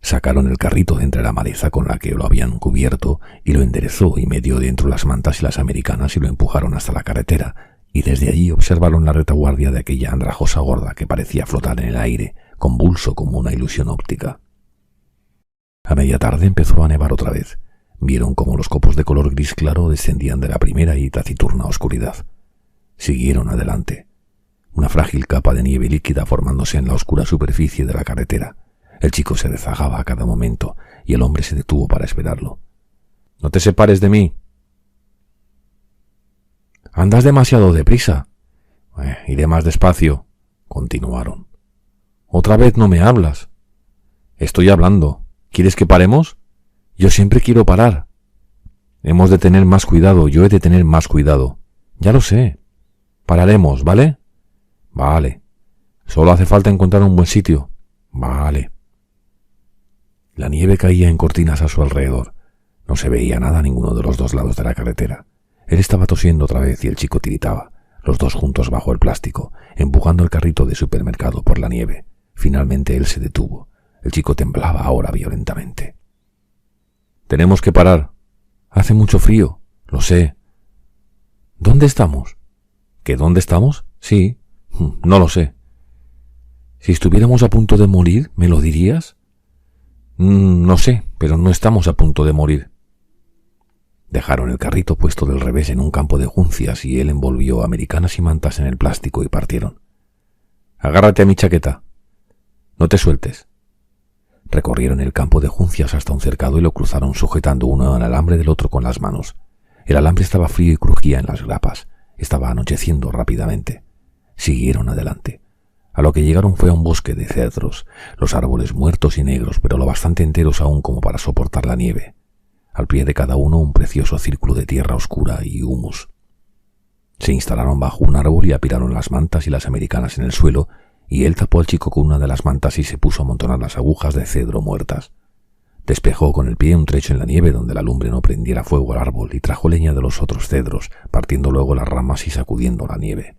Sacaron el carrito de entre la maleza con la que lo habían cubierto y lo enderezó y metió dentro las mantas y las americanas y lo empujaron hasta la carretera, y desde allí observaron la retaguardia de aquella andrajosa gorda que parecía flotar en el aire, convulso como una ilusión óptica. A media tarde empezó a nevar otra vez. Vieron cómo los copos de color gris claro descendían de la primera y taciturna oscuridad. Siguieron adelante. una frágil capa de nieve líquida formándose en la oscura superficie de la carretera. El chico se rezagaba a cada momento y el hombre se detuvo para esperarlo. «No te separes de mí». «Andas demasiado deprisa». «Iré más despacio», continuaron. «Otra vez no me hablas». «Estoy hablando. ¿Quieres que paremos?» «Yo siempre quiero parar». «Hemos de tener más cuidado. Yo he de tener más cuidado». «Ya lo sé. Pararemos, ¿vale?» «Vale. Solo hace falta encontrar un buen sitio». «Vale». La nieve caía en cortinas a su alrededor. No se veía nada a ninguno de los dos lados de la carretera. Él estaba tosiendo otra vez y el chico tiritaba, los dos juntos bajo el plástico, empujando el carrito de supermercado por la nieve. Finalmente él se detuvo. El chico temblaba ahora violentamente. «Tenemos que parar. Hace mucho frío. Lo sé». «¿Dónde estamos?» ¿Que dónde estamos? Sí. No lo sé. Si estuviéramos a punto de morir, ¿me lo dirías? No sé, pero no estamos a punto de morir. Dejaron el carrito puesto del revés en un campo de juncias y él envolvió americanas y mantas en el plástico y partieron. «Agárrate a mi chaqueta. No te sueltes». Recorrieron el campo de juncias hasta un cercado y lo cruzaron sujetando uno al alambre del otro con las manos. El alambre estaba frío y crujía en las grapas. Estaba anocheciendo rápidamente. Siguieron adelante. A lo que llegaron fue a un bosque de cedros, los árboles muertos y negros, pero lo bastante enteros aún como para soportar la nieve. Al pie de cada uno un precioso círculo de tierra oscura y humus. Se instalaron bajo un árbol y apilaron las mantas y las americanas en el suelo, y él tapó al chico con una de las mantas y se puso a amontonar las agujas de cedro muertas. Despejó con el pie un trecho en la nieve donde la lumbre no prendiera fuego al árbol y trajo leña de los otros cedros, partiendo luego las ramas y sacudiendo la nieve.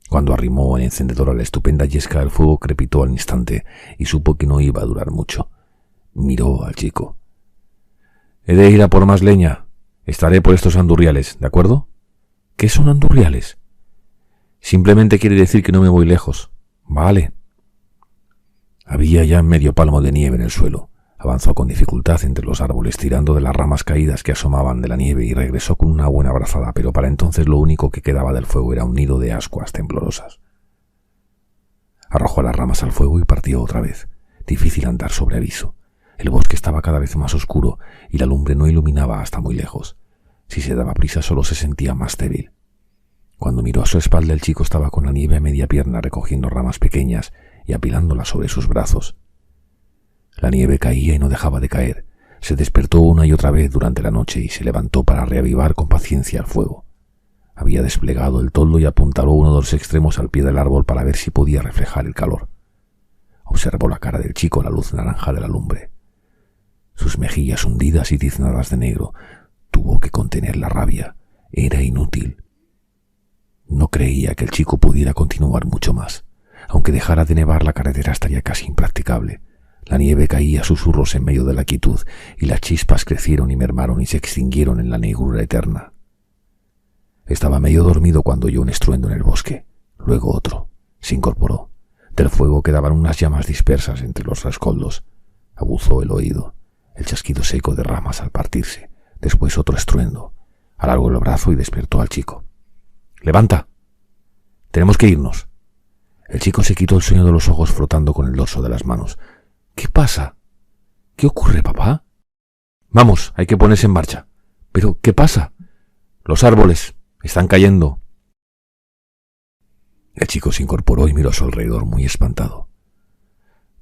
Cuando arrimó el encendedor a la estupenda yesca, el fuego crepitó al instante y supo que no iba a durar mucho. Miró al chico. «He de ir a por más leña. Estaré por estos andurriales, ¿de acuerdo?» «¿Qué son andurriales?» «Simplemente quiere decir que no me voy lejos». «Vale». Había ya medio palmo de nieve en el suelo. Avanzó con dificultad entre los árboles, tirando de las ramas caídas que asomaban de la nieve, y regresó con una buena brazada, pero para entonces lo único que quedaba del fuego era un nido de ascuas temblorosas. Arrojó las ramas al fuego y partió otra vez. Difícil andar sobre aviso. El bosque estaba cada vez más oscuro y la lumbre no iluminaba hasta muy lejos. Si se daba prisa solo se sentía más débil. Cuando miró a su espalda, el chico estaba con la nieve a media pierna recogiendo ramas pequeñas y apilándolas sobre sus brazos. La nieve caía y no dejaba de caer. Se despertó una y otra vez durante la noche y se levantó para reavivar con paciencia el fuego. Había desplegado el toldo y apuntaló uno de los extremos al pie del árbol para ver si podía reflejar el calor. Observó la cara del chico a la luz naranja de la lumbre. Sus mejillas hundidas y tiznadas de negro. Tuvo que contener la rabia. Era inútil. No creía que el chico pudiera continuar mucho más. Aunque dejara de nevar, la carretera estaría casi impracticable. La nieve caía a susurros en medio de la quietud, y las chispas crecieron y mermaron y se extinguieron en la negrura eterna. Estaba medio dormido cuando oyó un estruendo en el bosque. Luego otro. Se incorporó. Del fuego quedaban unas llamas dispersas entre los rescoldos. Aguzó el oído. El chasquido seco de ramas al partirse. Después otro estruendo. Alargó el brazo y despertó al chico. «¡Levanta! Tenemos que irnos». El chico se quitó el sueño de los ojos frotando con el dorso de las manos. «¿Qué pasa? ¿Qué ocurre, papá?» «Vamos, hay que ponerse en marcha». «¿Pero qué pasa?» «Los árboles están cayendo». El chico se incorporó y miró a su alrededor muy espantado.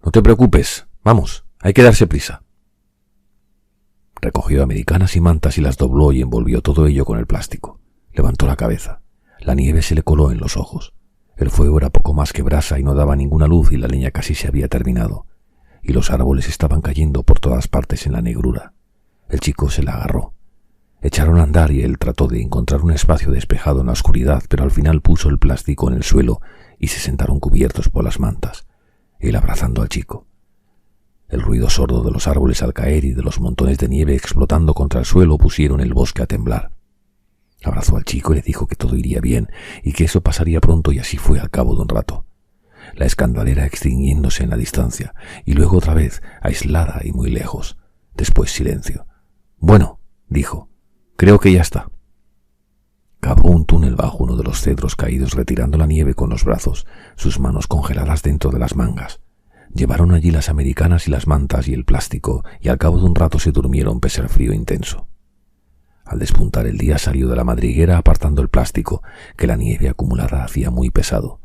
«No te preocupes, vamos, hay que darse prisa». Recogió americanas y mantas y las dobló y envolvió todo ello con el plástico. Levantó la cabeza. La nieve se le coló en los ojos. El fuego era poco más que brasa y no daba ninguna luz y la leña casi se había terminado. Y los árboles estaban cayendo por todas partes en la negrura. El chico se la agarró. Echaron a andar y él trató de encontrar un espacio despejado en la oscuridad, pero al final puso el plástico en el suelo y se sentaron cubiertos por las mantas, él abrazando al chico. El ruido sordo de los árboles al caer y de los montones de nieve explotando contra el suelo pusieron el bosque a temblar. Abrazó al chico y le dijo que todo iría bien y que eso pasaría pronto, y así fue al cabo de un rato. La escandalera extinguiéndose en la distancia, y luego otra vez, aislada y muy lejos. Después silencio. «Bueno», dijo, «creo que ya está». Cavó un túnel bajo uno de los cedros caídos, retirando la nieve con los brazos, sus manos congeladas dentro de las mangas. Llevaron allí las americanas y las mantas y el plástico, y al cabo de un rato se durmieron pese al frío intenso. Al despuntar el día salió de la madriguera apartando el plástico, que la nieve acumulada hacía muy pesado.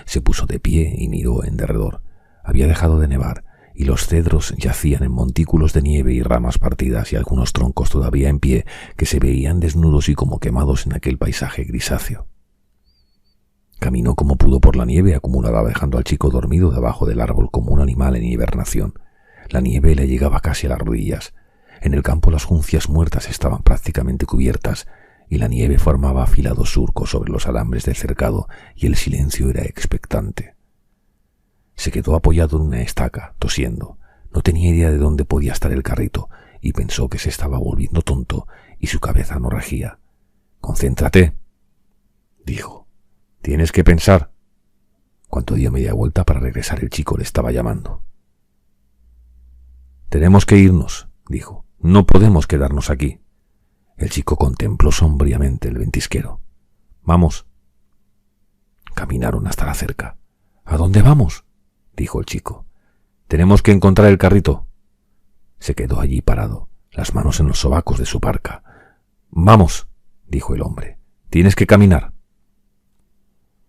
Se puso de pie y miró en derredor. Había dejado de nevar, y los cedros yacían en montículos de nieve y ramas partidas y algunos troncos todavía en pie que se veían desnudos y como quemados en aquel paisaje grisáceo. Caminó como pudo por la nieve acumulada, dejando al chico dormido debajo del árbol como un animal en hibernación. La nieve le llegaba casi a las rodillas. En el campo las juncias muertas estaban prácticamente cubiertas y la nieve formaba afilados surcos sobre los alambres del cercado y el silencio era expectante. Se quedó apoyado en una estaca, tosiendo. No tenía idea de dónde podía estar el carrito y pensó que se estaba volviendo tonto y su cabeza no regía. «Concéntrate», dijo. «Tienes que pensar». Cuando dio media vuelta para regresar, el chico le estaba llamando. «Tenemos que irnos», dijo. «No podemos quedarnos aquí». El chico contempló sombríamente el ventisquero. «Vamos». Caminaron hasta la cerca. «¿A dónde vamos?», dijo el chico. «Tenemos que encontrar el carrito». Se quedó allí parado, las manos en los sobacos de su parca. «Vamos», dijo el hombre. «Tienes que caminar».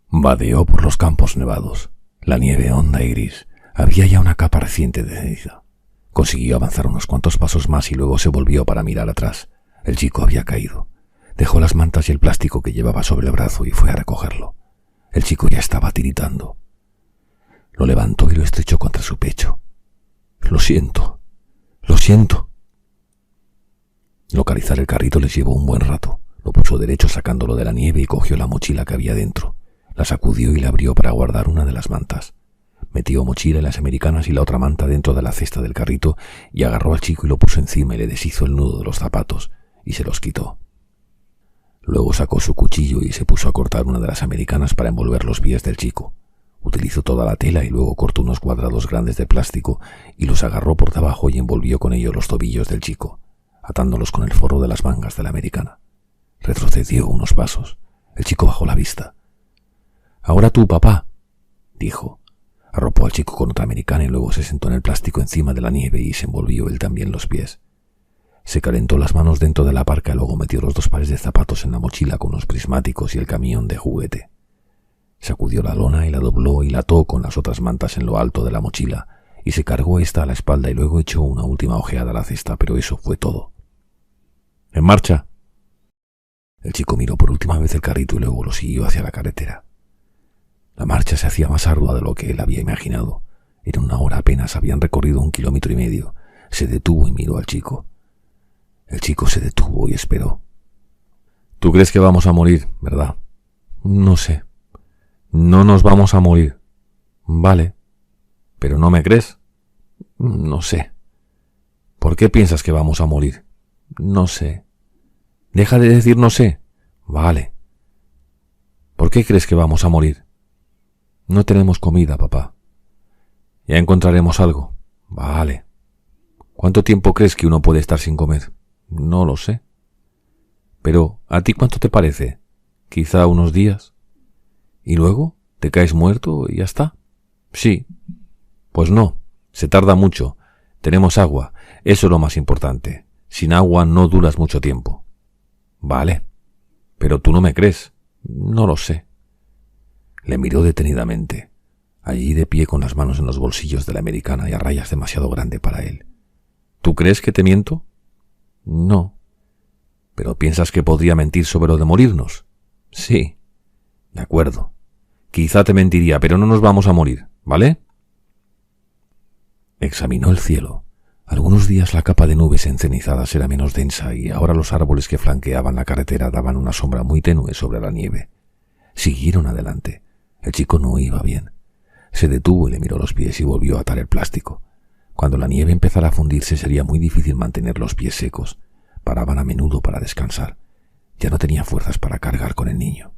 Vadeó por los campos nevados. La nieve honda y gris. Había ya una capa reciente de ceniza. Consiguió avanzar unos cuantos pasos más y luego se volvió para mirar atrás. El chico había caído. Dejó las mantas y el plástico que llevaba sobre el brazo y fue a recogerlo. El chico ya estaba tiritando. Lo levantó y lo estrechó contra su pecho. «Lo siento, lo siento». Localizar el carrito les llevó un buen rato. Lo puso derecho sacándolo de la nieve y cogió la mochila que había dentro. La sacudió y la abrió para guardar una de las mantas. Metió mochila y las americanas y la otra manta dentro de la cesta del carrito y agarró al chico y lo puso encima y le deshizo el nudo de los zapatos y se los quitó. Luego sacó su cuchillo y se puso a cortar una de las americanas para envolver los pies del chico. Utilizó toda la tela y luego cortó unos cuadrados grandes de plástico y los agarró por debajo y envolvió con ellos los tobillos del chico, atándolos con el forro de las mangas de la americana. Retrocedió unos pasos. El chico bajó la vista. «Ahora tú, papá», dijo. Arropó al chico con otra americana y luego se sentó en el plástico encima de la nieve y se envolvió él también los pies. Se calentó las manos dentro de la parca y luego metió los 2 pares de zapatos en la mochila con los prismáticos y el camión de juguete. Sacudió la lona y la dobló y la ató con las otras mantas en lo alto de la mochila y se cargó esta a la espalda y luego echó una última ojeada a la cesta, pero eso fue todo. «¡En marcha!». El chico miró por última vez el carrito y luego lo siguió hacia la carretera. La marcha se hacía más ardua de lo que él había imaginado. En una hora apenas habían recorrido 1,5 kilómetros. Se detuvo y miró al chico. El chico se detuvo y esperó. «Tú crees que vamos a morir, ¿verdad?». «No sé». «No nos vamos a morir». «Vale». «¿Pero no me crees?». «No sé». «¿Por qué piensas que vamos a morir?». «No sé». «Deja de decir no sé». «Vale». «¿Por qué crees que vamos a morir?». «No tenemos comida, papá». «Ya encontraremos algo». «Vale». «¿Cuánto tiempo crees que uno puede estar sin comer?». «No lo sé». «Pero, ¿a ti cuánto te parece? Quizá unos días». «¿Y luego? ¿Te caes muerto y ya está?». «Sí». «Pues no, se tarda mucho. Tenemos agua, eso es lo más importante. Sin agua no duras mucho tiempo». «Vale. Pero tú no me crees». «No lo sé». Le miró detenidamente, allí de pie con las manos en los bolsillos de la americana y a rayas demasiado grande para él. «¿Tú crees que te miento?». «No». «¿Pero piensas que podría mentir sobre lo de morirnos?». «Sí». «De acuerdo. Quizá te mentiría, pero no nos vamos a morir, ¿vale?». Examinó el cielo. Algunos días la capa de nubes encenizadas era menos densa y ahora los árboles que flanqueaban la carretera daban una sombra muy tenue sobre la nieve. Siguieron adelante. El chico no iba bien. Se detuvo y le miró los pies y volvió a atar el plástico. Cuando la nieve empezara a fundirse sería muy difícil mantener los pies secos. Paraban a menudo para descansar. Ya no tenía fuerzas para cargar con el niño.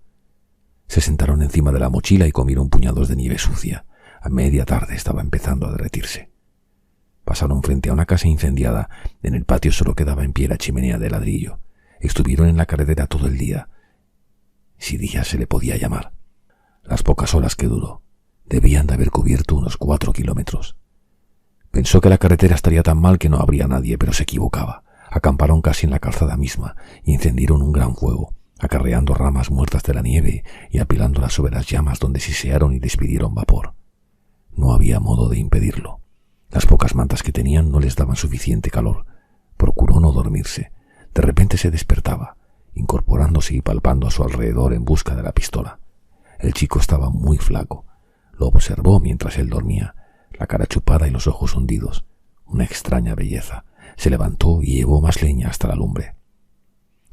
Se sentaron encima de la mochila y comieron puñados de nieve sucia. A media tarde estaba empezando a derretirse. Pasaron frente a una casa incendiada. En el patio solo quedaba en pie la chimenea de ladrillo. Estuvieron en la carretera todo el día. si día se le podía llamar. Las pocas horas que duró debían de haber cubierto unos 4 kilómetros. Pensó que la carretera estaría tan mal que no habría nadie, pero se equivocaba. Acamparon casi en la calzada misma y encendieron un gran fuego, acarreando ramas muertas de la nieve y apilándolas sobre las llamas, donde sisearon y despidieron vapor. No había modo de impedirlo. Las pocas mantas que tenían no les daban suficiente calor. Procuró no dormirse. De repente se despertaba, incorporándose y palpando a su alrededor en busca de la pistola. El chico estaba muy flaco. Lo observó mientras él dormía, la cara chupada y los ojos hundidos. Una extraña belleza. Se levantó y llevó más leña hasta la lumbre.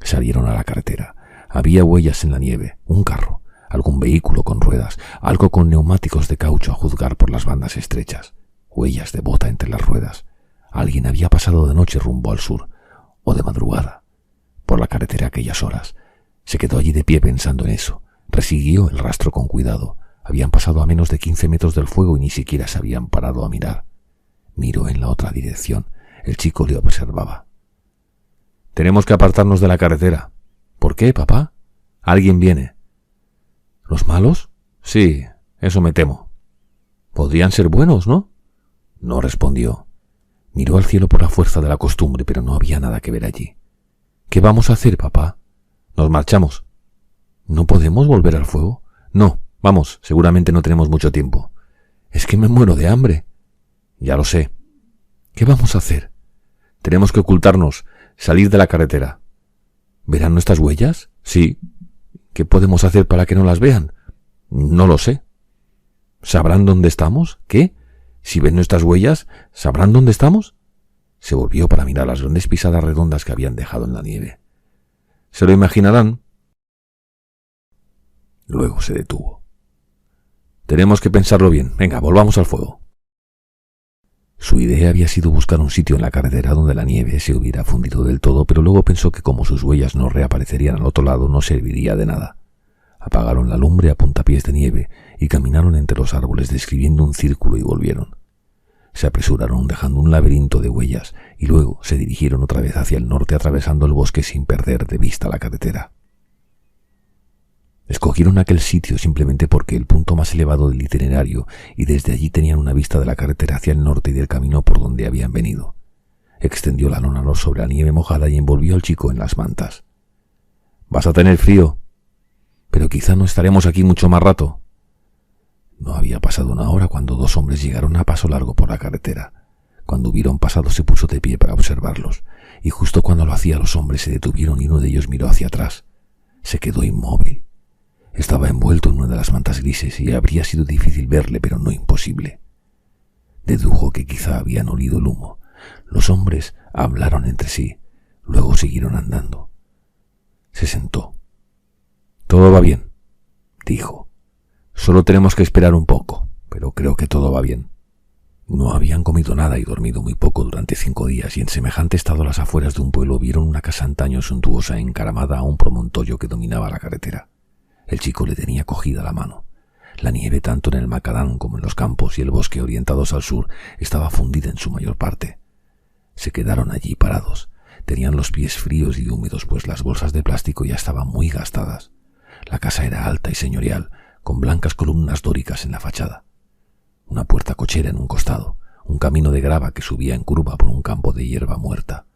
Salieron a la carretera. Había huellas en la nieve, un carro, algún vehículo con ruedas, algo con neumáticos de caucho a juzgar por las bandas estrechas, huellas de bota entre las ruedas. Alguien había pasado de noche rumbo al sur, o de madrugada, por la carretera a aquellas horas. Se quedó allí de pie pensando en eso. Resiguió el rastro con cuidado. Habían pasado a menos de 15 metros del fuego y ni siquiera se habían parado a mirar. Miró en la otra dirección. El chico le observaba. «Tenemos que apartarnos de la carretera». «¿Por qué, papá?» «Alguien viene». «¿Los malos?» «Sí, eso me temo». «Podrían ser buenos, ¿no?» No respondió. Miró al cielo por la fuerza de la costumbre, pero no había nada que ver allí. «¿Qué vamos a hacer, papá?» «Nos marchamos». «¿No podemos volver al fuego?» «No, vamos, seguramente no tenemos mucho tiempo». «Es que me muero de hambre». «Ya lo sé». «¿Qué vamos a hacer?» «Tenemos que ocultarnos, salir de la carretera». «¿Verán nuestras huellas?» «Sí». «¿Qué podemos hacer para que no las vean?» «No lo sé». «¿Sabrán dónde estamos?» «¿Qué? Si ven nuestras huellas, ¿sabrán dónde estamos?» Se volvió para mirar las grandes pisadas redondas que habían dejado en la nieve. «Se lo imaginarán». Luego se detuvo. «Tenemos que pensarlo bien. Venga, volvamos al fuego». Su idea había sido buscar un sitio en la carretera donde la nieve se hubiera fundido del todo, pero luego pensó que como sus huellas no reaparecerían al otro lado, no serviría de nada. Apagaron la lumbre a puntapiés de nieve y caminaron entre los árboles describiendo un círculo y volvieron. Se apresuraron dejando un laberinto de huellas y luego se dirigieron otra vez hacia el norte atravesando el bosque sin perder de vista la carretera. Escogieron aquel sitio simplemente porque el punto más elevado del itinerario y desde allí tenían una vista de la carretera hacia el norte y del camino por donde habían venido. Extendió la lona sobre la nieve mojada y envolvió al chico en las mantas. «Vas a tener frío». «Pero quizá no estaremos aquí mucho más rato». No había pasado una hora cuando dos hombres llegaron a paso largo por la carretera. Cuando hubieron pasado se puso de pie para observarlos, y justo cuando lo hacía los hombres se detuvieron y uno de ellos miró hacia atrás. Se quedó inmóvil. Estaba envuelto en una de las mantas grises y habría sido difícil verle, pero no imposible. Dedujo que quizá habían olido el humo. Los hombres hablaron entre sí, luego siguieron andando. Se sentó. «Todo va bien», dijo. «Solo tenemos que esperar un poco, pero creo que todo va bien». No habían comido nada y dormido muy poco durante 5 días, y en semejante estado a las afueras de un pueblo vieron una casa antaño suntuosa encaramada a un promontorio que dominaba la carretera. El chico le tenía cogida la mano. La nieve, tanto en el macadam como en los campos y el bosque orientados al sur, estaba fundida en su mayor parte. Se quedaron allí parados. Tenían los pies fríos y húmedos, pues las bolsas de plástico ya estaban muy gastadas. La casa era alta y señorial, con blancas columnas dóricas en la fachada. Una puerta cochera en un costado, un camino de grava que subía en curva por un campo de hierba muerta.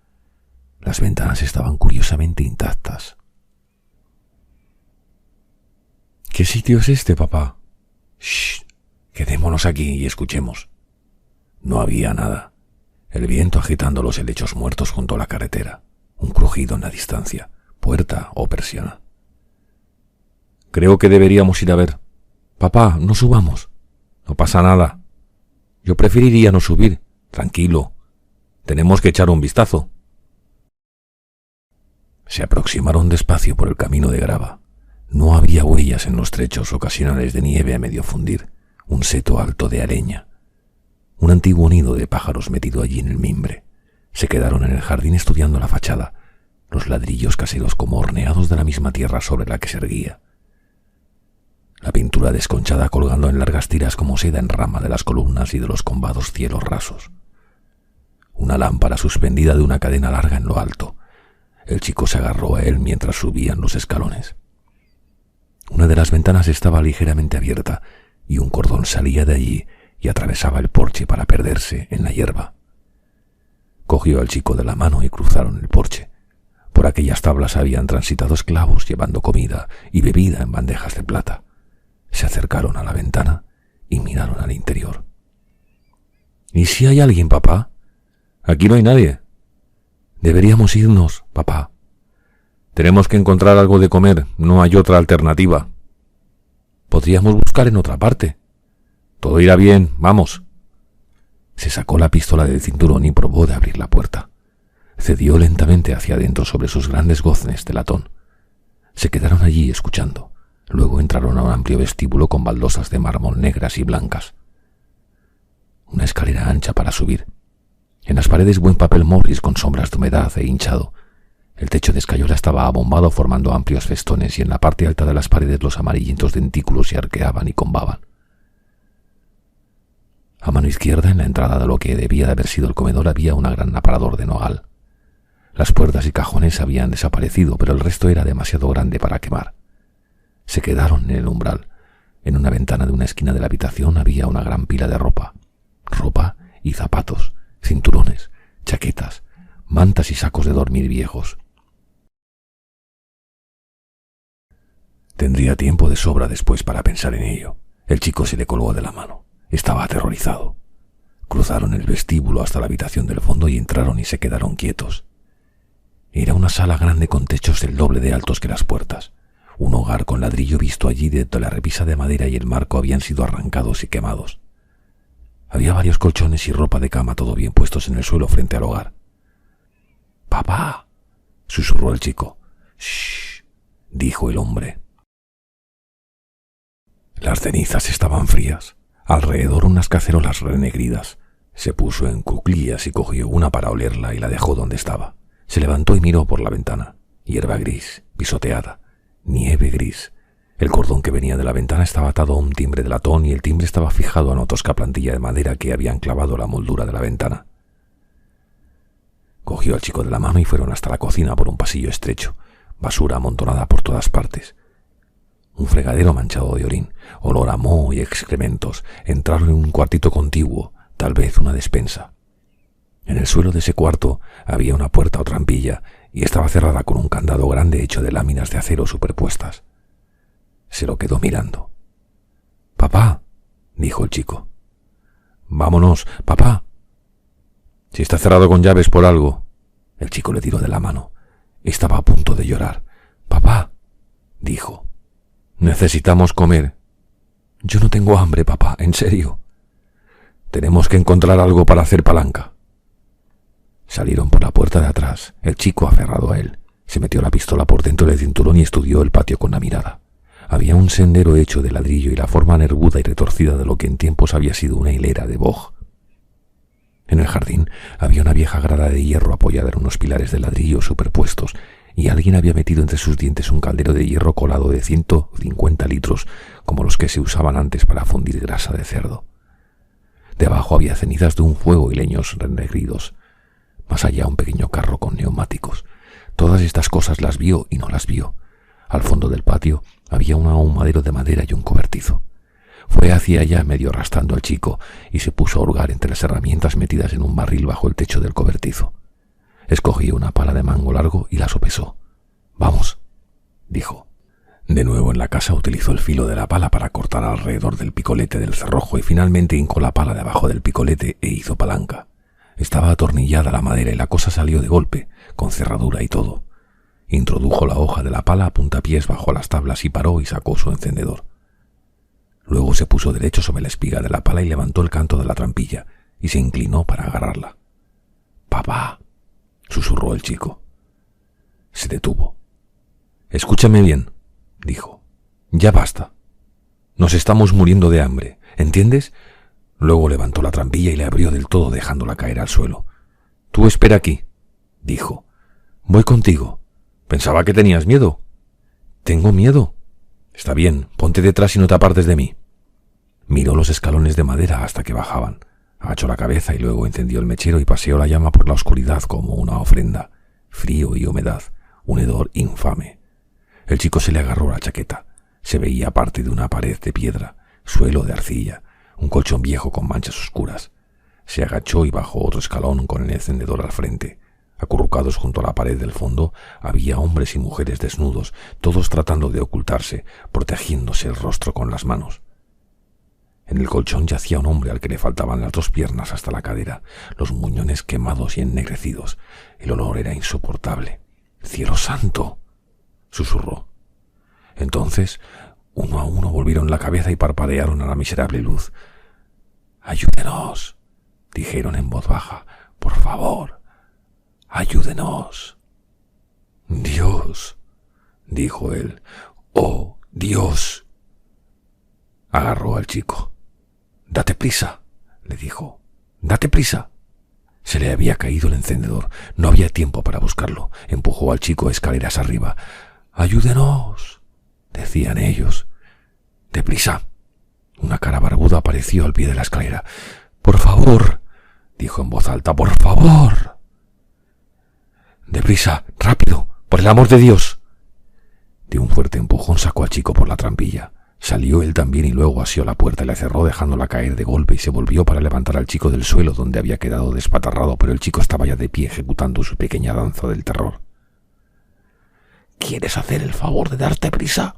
Las ventanas estaban curiosamente intactas. «¿Qué sitio es este, papá?» «Shh, quedémonos aquí y escuchemos». No había nada. El viento agitando los helechos muertos junto a la carretera. Un crujido en la distancia. Puerta o persiana. «Creo que deberíamos ir a ver». «Papá, no subamos». «No pasa nada». «Yo preferiría no subir». «Tranquilo. Tenemos que echar un vistazo». Se aproximaron despacio por el camino de grava. No había huellas en los trechos ocasionales de nieve a medio fundir, un seto alto de areña. Un antiguo nido de pájaros metido allí en el mimbre. Se quedaron en el jardín estudiando la fachada, los ladrillos caseros como horneados de la misma tierra sobre la que se erguía. La pintura desconchada colgando en largas tiras como seda en rama de las columnas y de los combados cielos rasos. Una lámpara suspendida de una cadena larga en lo alto. El chico se agarró a él mientras subían los escalones. Una de las ventanas estaba ligeramente abierta y un cordón salía de allí y atravesaba el porche para perderse en la hierba. Cogió al chico de la mano y cruzaron el porche. Por aquellas tablas habían transitado esclavos llevando comida y bebida en bandejas de plata. Se acercaron a la ventana y miraron al interior. ¿Y si hay alguien, papá? Aquí no hay nadie. Deberíamos irnos, papá. Tenemos que encontrar algo de comer, no hay otra alternativa. Podríamos buscar en otra parte. Todo irá bien, vamos. Se sacó la pistola del cinturón y probó de abrir la puerta. Cedió lentamente hacia adentro sobre sus grandes goznes de latón. Se quedaron allí escuchando. Luego entraron a un amplio vestíbulo con baldosas de mármol negras y blancas. Una escalera ancha para subir. En las paredes buen papel morris con sombras de humedad e hinchado. El techo de escayola estaba abombado formando amplios festones y en la parte alta de las paredes los amarillentos dentículos se arqueaban y combaban. A mano izquierda, en la entrada de lo que debía de haber sido el comedor, había un gran aparador de nogal. Las puertas y cajones habían desaparecido, pero el resto era demasiado grande para quemar. Se quedaron en el umbral. En una ventana de una esquina de la habitación había una gran pila de ropa y zapatos, cinturones, chaquetas, mantas y sacos de dormir viejos. Tendría tiempo de sobra después para pensar en ello. El chico se le colgó de la mano. Estaba aterrorizado. Cruzaron el vestíbulo hasta la habitación del fondo y entraron y se quedaron quietos. Era una sala grande con techos del doble de altos que las puertas. Un hogar con ladrillo visto allí desde la repisa de madera y el marco habían sido arrancados y quemados. Había varios colchones y ropa de cama, todo bien puestos en el suelo frente al hogar. «¡Papá!», susurró el chico. «¡Shh!», dijo el hombre. Las cenizas estaban frías. Alrededor unas cacerolas renegridas. Se puso en cuclillas y cogió una para olerla y la dejó donde estaba. Se levantó y miró por la ventana. Hierba gris, pisoteada, nieve gris. El cordón que venía de la ventana estaba atado a un timbre de latón y el timbre estaba fijado a una tosca plantilla de madera que habían clavado a la moldura de la ventana. Cogió al chico de la mano y fueron hasta la cocina por un pasillo estrecho, basura amontonada por todas partes. Un fregadero manchado de orín, olor a moho y excrementos. Entraron en un cuartito contiguo, tal vez una despensa. En el suelo de ese cuarto había una puerta o trampilla y estaba cerrada con un candado grande hecho de láminas de acero superpuestas. Se lo quedó mirando. «Papá», dijo el chico. «Vámonos, papá». «Si está cerrado con llaves por algo». El chico le tiró de la mano. Estaba a punto de llorar. «Papá», dijo. «Necesitamos comer». «Yo no tengo hambre, papá, en serio». «Tenemos que encontrar algo para hacer palanca». Salieron por la puerta de atrás, el chico aferrado a él. Se metió la pistola por dentro del cinturón y estudió el patio con la mirada. Había un sendero hecho de ladrillo y la forma nervuda y retorcida de lo que en tiempos había sido una hilera de boj. En el jardín había una vieja grada de hierro apoyada en unos pilares de ladrillo superpuestos y alguien había metido entre sus dientes un caldero de hierro colado de 150 litros, como los que se usaban antes para fundir grasa de cerdo. Debajo había cenizas de un fuego y leños renegridos. Más allá un pequeño carro con neumáticos. Todas estas cosas las vio y no las vio. Al fondo del patio había un ahumadero de madera y un cobertizo. Fue hacia allá medio arrastrando al chico y se puso a hurgar entre las herramientas metidas en un barril bajo el techo del cobertizo. Escogió una pala de mango largo y la sopesó. «Vamos», dijo. De nuevo en la casa utilizó el filo de la pala para cortar alrededor del picolete del cerrojo y finalmente hincó la pala debajo del picolete e hizo palanca. Estaba atornillada la madera y la cosa salió de golpe, con cerradura y todo. Introdujo la hoja de la pala a puntapiés bajo las tablas y paró y sacó su encendedor. Luego se puso derecho sobre la espiga de la pala y levantó el canto de la trampilla y se inclinó para agarrarla. «Papá», susurró el chico. Se detuvo. «Escúchame bien», dijo. «Ya basta. Nos estamos muriendo de hambre, ¿entiendes?» Luego levantó la trampilla y la abrió del todo dejándola caer al suelo. «Tú espera aquí», dijo. «Voy contigo. Pensaba que tenías miedo». «¿Tengo miedo?» «Está bien, ponte detrás y no te apartes de mí». Miró los escalones de madera hasta que bajaban. Agachó la cabeza y luego encendió el mechero y paseó la llama por la oscuridad como una ofrenda. Frío y humedad, un hedor infame. El chico se le agarró la chaqueta. Se veía parte de una pared de piedra, suelo de arcilla, un colchón viejo con manchas oscuras. Se agachó y bajó otro escalón con el encendedor al frente. Acurrucados junto a la pared del fondo había hombres y mujeres desnudos, todos tratando de ocultarse, protegiéndose el rostro con las manos. En el colchón yacía un hombre al que le faltaban las 2 piernas hasta la cadera, los muñones quemados y ennegrecidos. El olor era insoportable. «¡Cielo santo!», susurró. Entonces, uno a uno volvieron la cabeza y parpadearon a la miserable luz. «¡Ayúdenos!», dijeron en voz baja. «Por favor, ayúdenos». «Dios», dijo él. «¡Oh, Dios!». Agarró al chico. «Date prisa», le dijo. «Date prisa». Se le había caído el encendedor. No había tiempo para buscarlo. Empujó al chico escaleras arriba. «¡Ayúdenos!», decían ellos. «Deprisa». Una cara barbuda apareció al pie de la escalera. «Por favor», dijo en voz alta. «Por favor». «Deprisa, rápido, por el amor de Dios». De un fuerte empujón sacó al chico por la trampilla. Salió él también y luego asió la puerta y la cerró dejándola caer de golpe, y se volvió para levantar al chico del suelo donde había quedado despatarrado, pero el chico estaba ya de pie ejecutando su pequeña danza del terror. «¿Quieres hacer el favor de darte prisa?»,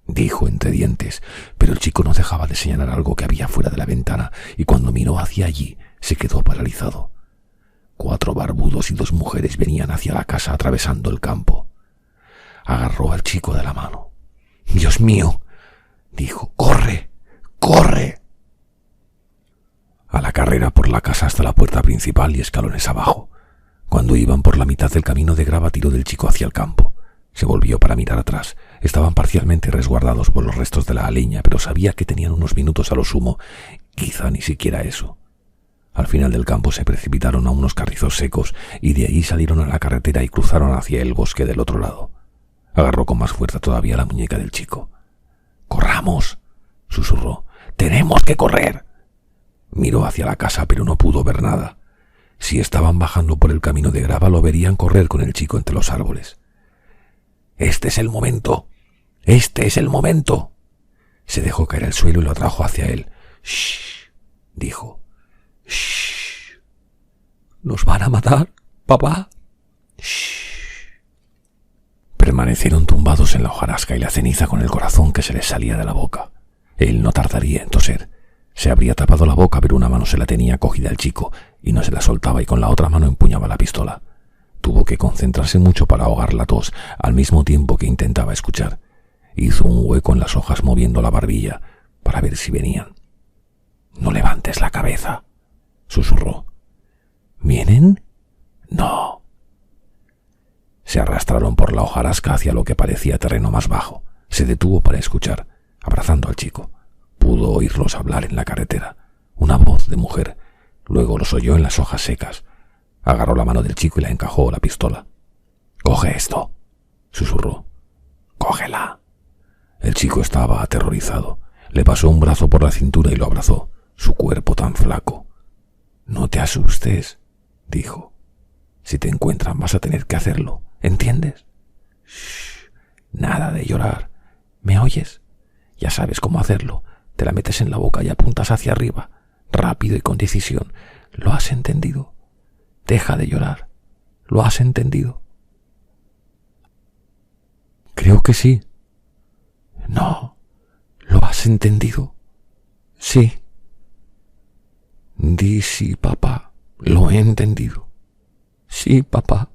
dijo entre dientes, pero el chico no dejaba de señalar algo que había fuera de la ventana, y cuando miró hacia allí se quedó paralizado. 4 barbudos y 2 mujeres venían hacia la casa atravesando el campo. Agarró al chico de la mano. «¡Dios mío!», dijo. «¡Corre! ¡Corre!». A la carrera por la casa hasta la puerta principal y escalones abajo. Cuando iban por la mitad del camino de grava, tiró del chico hacia el campo. Se volvió para mirar atrás. Estaban parcialmente resguardados por los restos de la aliña, pero sabía que tenían unos minutos a lo sumo, quizá ni siquiera eso. Al final del campo se precipitaron a unos carrizos secos y de ahí salieron a la carretera y cruzaron hacia el bosque del otro lado. Agarró con más fuerza todavía la muñeca del chico. «¡Corramos!», susurró. «¡Tenemos que correr!». Miró hacia la casa, pero no pudo ver nada. Si estaban bajando por el camino de grava, lo verían correr con el chico entre los árboles. «¡Este es el momento! ¡Este es el momento!». Se dejó caer al suelo y lo atrajo hacia él. «Shh», dijo. «Shh». «¿Nos van a matar, papá?». «Shh». Permanecieron tumbados en la hojarasca y la ceniza con el corazón que se les salía de la boca. Él no tardaría en toser. Se habría tapado la boca, pero una mano se la tenía cogida al chico y no se la soltaba, y con la otra mano empuñaba la pistola. Tuvo que concentrarse mucho para ahogar la tos, al mismo tiempo que intentaba escuchar. Hizo un hueco en las hojas moviendo la barbilla para ver si venían. «No levantes la cabeza», susurró. «¿Vienen?». «No». Se arrastraron por la hojarasca hacia lo que parecía terreno más bajo. Se detuvo para escuchar, abrazando al chico. Pudo oírlos hablar en la carretera. Una voz de mujer. Luego los oyó en las hojas secas. Agarró la mano del chico y la encajó la pistola. «Coge esto», susurró. «Cógela». El chico estaba aterrorizado. Le pasó un brazo por la cintura y lo abrazó. Su cuerpo tan flaco. «No te asustes», dijo. «Si te encuentran vas a tener que hacerlo. ¿Entiendes?». «Shh, nada de llorar. ¿Me oyes? Ya sabes cómo hacerlo. Te la metes en la boca y apuntas hacia arriba, rápido y con decisión. ¿Lo has entendido? Deja de llorar. ¿Lo has entendido?». «Creo que sí». «No. ¿Lo has entendido?». «Sí». «Di sí, papá. Lo he entendido». «Sí, papá.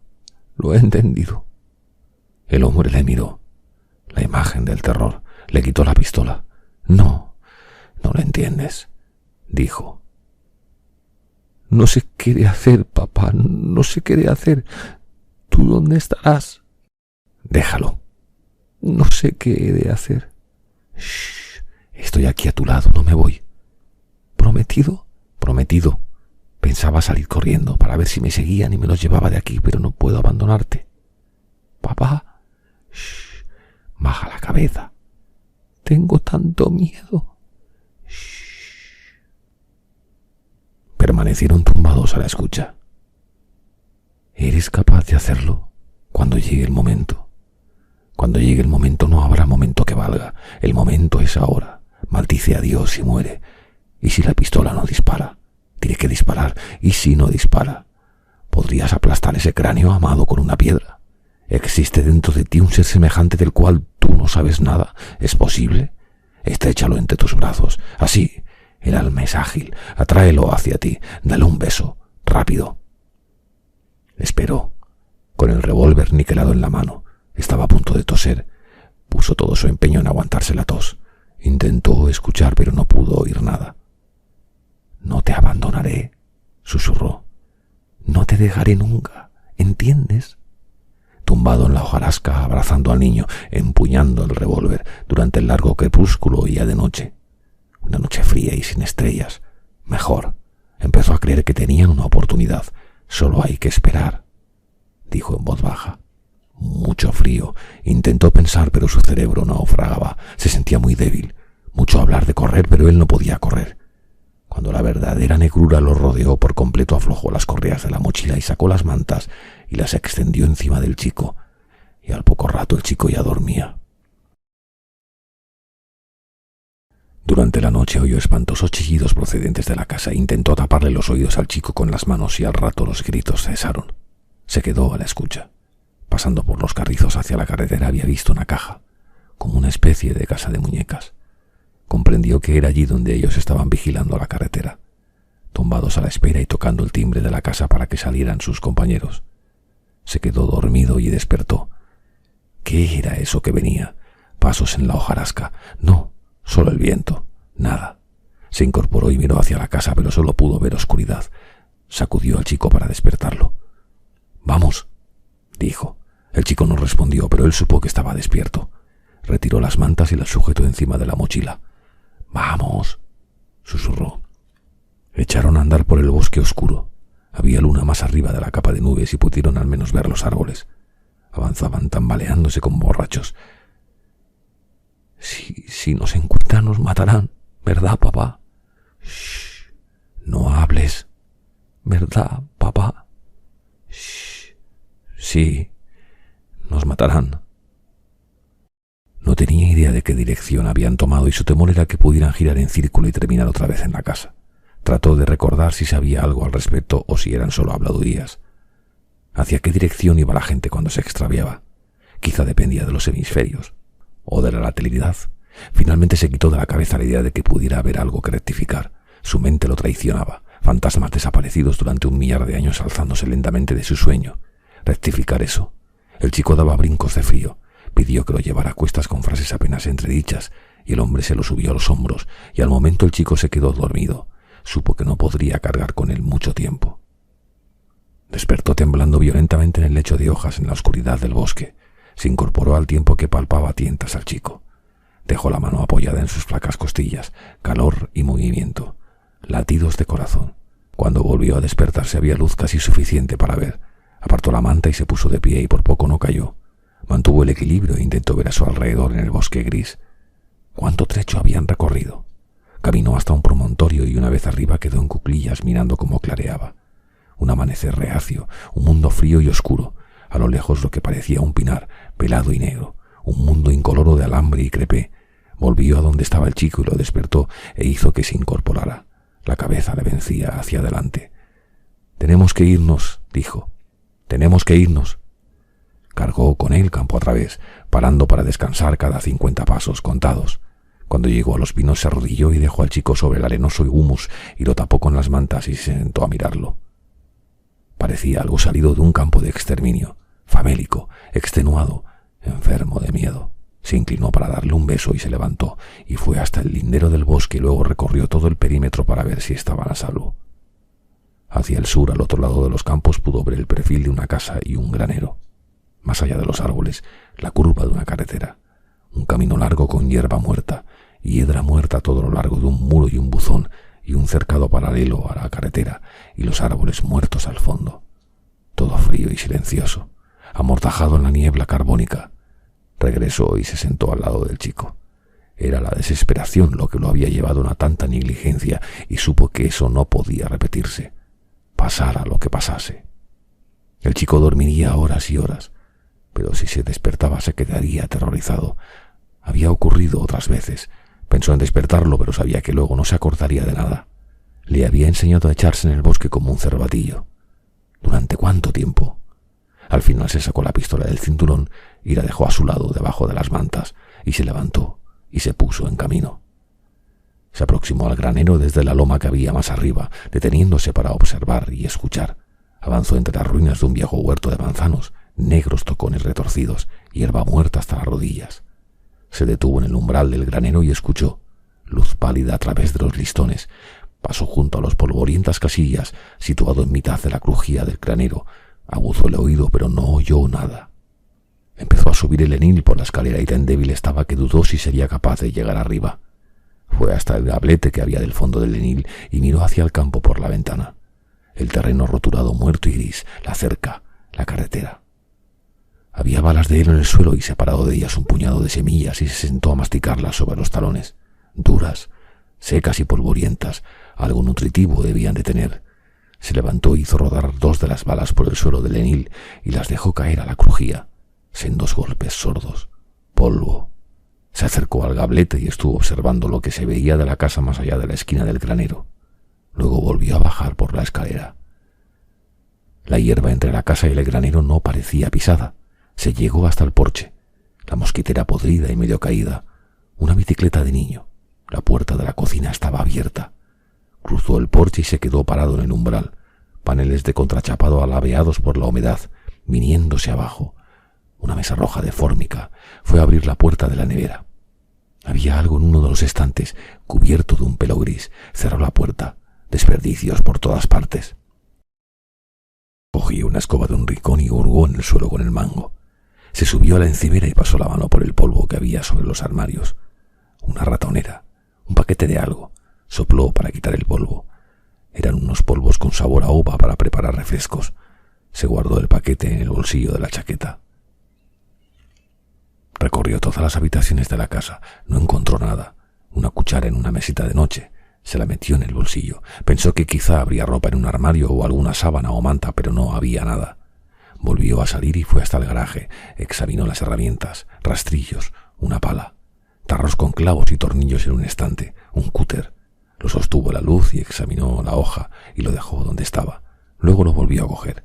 Lo he entendido». El hombre le miró. La imagen del terror. Le quitó la pistola. «No, no lo entiendes», dijo. «No sé qué de hacer, papá. No sé qué de hacer. ¿Tú dónde estarás?». «Déjalo». «No sé qué he de hacer». «Shh, estoy aquí a tu lado. No me voy». «¿Prometido?». «Prometido. Pensaba salir corriendo para ver si me seguían y me los llevaba de aquí, pero no puedo abandonarte». «Papá». «Shh, baja la cabeza». «Tengo tanto miedo». «Shh». Permanecieron tumbados a la escucha. «¿Eres capaz de hacerlo cuando llegue el momento?». Cuando llegue el momento no habrá momento que valga. El momento es ahora. Maldice a Dios y muere. ¿Y si la pistola no dispara? Tiene que disparar. ¿Y si no dispara? ¿Podrías aplastar ese cráneo amado con una piedra? ¿Existe dentro de ti un ser semejante del cual tú no sabes nada? ¿Es posible? Estréchalo entre tus brazos. Así. El alma es ágil. Atráelo hacia ti. Dale un beso. Rápido. Esperó, con el revólver niquelado en la mano. Estaba a punto de toser. Puso todo su empeño en aguantarse la tos. Intentó escuchar, pero no pudo oír nada. «No te abandonaré», susurró. «No te dejaré nunca, ¿entiendes?» Tumbado en la hojarasca, abrazando al niño, empuñando el revólver, durante el largo crepúsculo ya de noche. Una noche fría y sin estrellas. Mejor. Empezó a creer que tenían una oportunidad. «Solo hay que esperar», dijo en voz baja. Mucho frío. Intentó pensar, pero su cerebro naufragaba. Se sentía muy débil. Mucho hablar de correr, pero él no podía correr. Cuando la verdadera negrura lo rodeó por completo, aflojó las correas de la mochila y sacó las mantas y las extendió encima del chico. Y al poco rato el chico ya dormía. Durante la noche oyó espantosos chillidos procedentes de la casa. Intentó taparle los oídos al chico con las manos y al rato los gritos cesaron. Se quedó a la escucha. Pasando por los carrizos hacia la carretera había visto una caja, como una especie de casa de muñecas. Comprendió que era allí donde ellos estaban vigilando la carretera, tumbados a la espera y tocando el timbre de la casa para que salieran sus compañeros. Se quedó dormido y despertó. ¿Qué era eso que venía? Pasos en la hojarasca. No, solo el viento. Nada. Se incorporó y miró hacia la casa, pero solo pudo ver oscuridad. Sacudió al chico para despertarlo. «Vamos», dijo. El chico no respondió, pero él supo que estaba despierto. Retiró las mantas y las sujetó encima de la mochila. «Vamos», susurró. Echaron a andar por el bosque oscuro. Había luna más arriba de la capa de nubes y pudieron al menos ver los árboles. Avanzaban tambaleándose como borrachos. Si nos encuentran nos matarán, ¿verdad, papá?» «Shh, no hables». «¿Verdad, papá?» «Shh, sí, nos matarán». No tenía idea de qué dirección habían tomado y su temor era que pudieran girar en círculo y terminar otra vez en la casa. Trató de recordar si sabía algo al respecto o si eran solo habladurías. ¿Hacia qué dirección iba la gente cuando se extraviaba? Quizá dependía de los hemisferios o de la lateralidad. Finalmente se quitó de la cabeza la idea de que pudiera haber algo que rectificar. Su mente lo traicionaba. Fantasmas desaparecidos durante 1 millar de años alzándose lentamente de su sueño. Rectificar eso. El chico daba brincos de frío. Pidió que lo llevara a cuestas con frases apenas entredichas, y el hombre se lo subió a los hombros, y al momento el chico se quedó dormido. Supo que no podría cargar con él mucho tiempo. Despertó temblando violentamente en el lecho de hojas en la oscuridad del bosque. Se incorporó al tiempo que palpaba a tientas al chico. Dejó la mano apoyada en sus flacas costillas, calor y movimiento, latidos de corazón. Cuando volvió a despertarse había luz casi suficiente para ver. Apartó la manta y se puso de pie y por poco no cayó. Mantuvo el equilibrio e intentó ver a su alrededor en el bosque gris. ¿Cuánto trecho habían recorrido? Caminó hasta un promontorio y una vez arriba quedó en cuclillas mirando cómo clareaba. Un amanecer reacio, un mundo frío y oscuro. A lo lejos lo que parecía un pinar, pelado y negro. Un mundo incoloro de alambre y crepé. Volvió a donde estaba el chico y lo despertó e hizo que se incorporara. La cabeza le vencía hacia adelante. «Tenemos que irnos», dijo. «Tenemos que irnos». Cargó con él campo a través, parando para descansar cada 50 pasos contados. Cuando llegó a los pinos se arrodilló y dejó al chico sobre el arenoso humus y lo tapó con las mantas y se sentó a mirarlo. Parecía algo salido de un campo de exterminio, famélico, extenuado, enfermo de miedo. Se inclinó para darle un beso y se levantó, y fue hasta el lindero del bosque y luego recorrió todo el perímetro para ver si estaban a salvo. Hacia el sur, al otro lado de los campos, pudo ver el perfil de una casa y un granero. Más allá de los árboles, la curva de una carretera. Un camino largo con hierba muerta, hiedra muerta a todo lo largo de un muro y un buzón, y un cercado paralelo a la carretera, y los árboles muertos al fondo. Todo frío y silencioso, amortajado en la niebla carbónica. Regresó y se sentó al lado del chico. Era la desesperación lo que lo había llevado a una tanta negligencia, y supo que eso no podía repetirse, pasara lo que pasase. El chico dormiría horas y horas. pero si se despertaba se quedaría aterrorizado. Había ocurrido otras veces. Pensó en despertarlo, pero sabía que luego no se acordaría de nada. Le había enseñado a echarse en el bosque como un cervatillo. ¿Durante cuánto tiempo? Al final se sacó la pistola del cinturón y la dejó a su lado debajo de las mantas, y se levantó y se puso en camino. Se aproximó al granero desde la loma que había más arriba, deteniéndose para observar y escuchar. Avanzó entre las ruinas de un viejo huerto de manzanos, negros tocones retorcidos, hierba muerta hasta las rodillas. Se detuvo en el umbral del granero y escuchó, luz pálida a través de los listones. Pasó junto a las polvorientas casillas, situado en mitad de la crujía del granero. Aguzó el oído, pero no oyó nada. Empezó a subir el enil por la escalera y tan débil estaba que dudó si sería capaz de llegar arriba. Fue hasta el gablete que había del fondo del enil y miró hacia el campo por la ventana. El terreno roturado, muerto y gris, la cerca, la carretera. Había balas de heno en el suelo y separado de ellas un puñado de semillas y se sentó a masticarlas sobre los talones. Duras, secas y polvorientas, algo nutritivo debían de tener. Se levantó y hizo rodar 2 de las balas por el suelo del enil y las dejó caer a la crujía. Sendos golpes sordos. Polvo. Se acercó al gablete y estuvo observando lo que se veía de la casa más allá de la esquina del granero. Luego volvió a bajar por la escalera. La hierba entre la casa y el granero no parecía pisada. Se llegó hasta el porche. La mosquitera podrida y medio caída. Una bicicleta de niño. La puerta de la cocina estaba abierta. Cruzó el porche y se quedó parado en el umbral. Paneles de contrachapado alabeados por la humedad, viniéndose abajo. Una mesa roja de fórmica. Fue a abrir la puerta de la nevera. Había algo en uno de los estantes, cubierto de un pelo gris. Cerró la puerta. Desperdicios por todas partes. Cogió una escoba de un rincón y hurgó en el suelo con el mango. Se subió a la encimera y pasó la mano por el polvo que había sobre los armarios. Una ratonera, un paquete de algo. Sopló para quitar el polvo. Eran unos polvos con sabor a uva para preparar refrescos. Se guardó el paquete en el bolsillo de la chaqueta. Recorrió todas las habitaciones de la casa. No encontró nada. Una cuchara en una mesita de noche. Se la metió en el bolsillo. Pensó que quizá habría ropa en un armario o alguna sábana o manta, pero no había nada. Volvió a salir y fue hasta el garaje. Examinó las herramientas, rastrillos, una pala, tarros con clavos y tornillos en un estante, un cúter. Lo sostuvo a la luz y examinó la hoja y lo dejó donde estaba. Luego lo volvió a coger.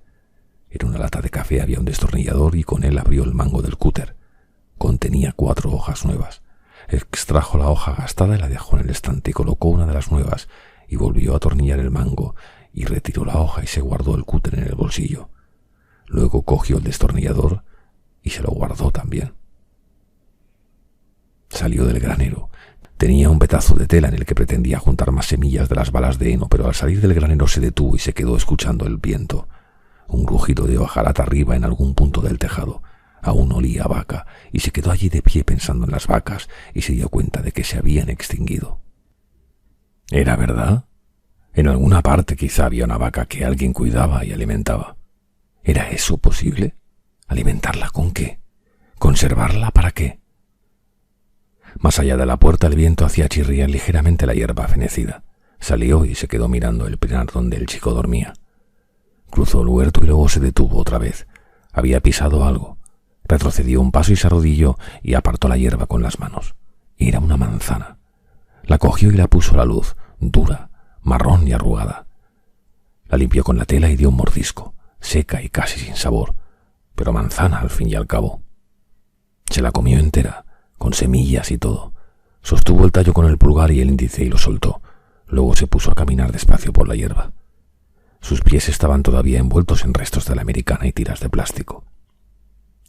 En una lata de café había un destornillador y con él abrió el mango del cúter. Contenía 4 hojas nuevas. Extrajo la hoja gastada y la dejó en el estante y colocó una de las nuevas y volvió a atornillar el mango y retiró la hoja y se guardó el cúter en el bolsillo. Luego cogió el destornillador y se lo guardó también. Salió del granero. Tenía un pedazo de tela en el que pretendía juntar más semillas de las balas de heno, pero al salir del granero se detuvo y se quedó escuchando el viento. Un rugido de hojarata arriba en algún punto del tejado. Aún olía a vaca y se quedó allí de pie pensando en las vacas y se dio cuenta de que se habían extinguido. ¿Era verdad? En alguna parte quizá había una vaca que alguien cuidaba y alimentaba. ¿Era eso posible? ¿Alimentarla con qué? ¿Conservarla para qué? Más allá de la puerta el viento hacía chirriar ligeramente la hierba fenecida. Salió y se quedó mirando el pinar donde el chico dormía. Cruzó el huerto y luego se detuvo otra vez. Había pisado algo. Retrocedió un paso y se arrodilló y apartó la hierba con las manos. Era una manzana. La cogió y la puso a la luz, dura, marrón y arrugada. La limpió con la tela y dio un mordisco, seca y casi sin sabor, pero manzana al fin y al cabo. Se la comió entera, con semillas y todo. Sostuvo el tallo con el pulgar y el índice y lo soltó. Luego se puso a caminar despacio por la hierba. Sus pies estaban todavía envueltos en restos de la americana y tiras de plástico.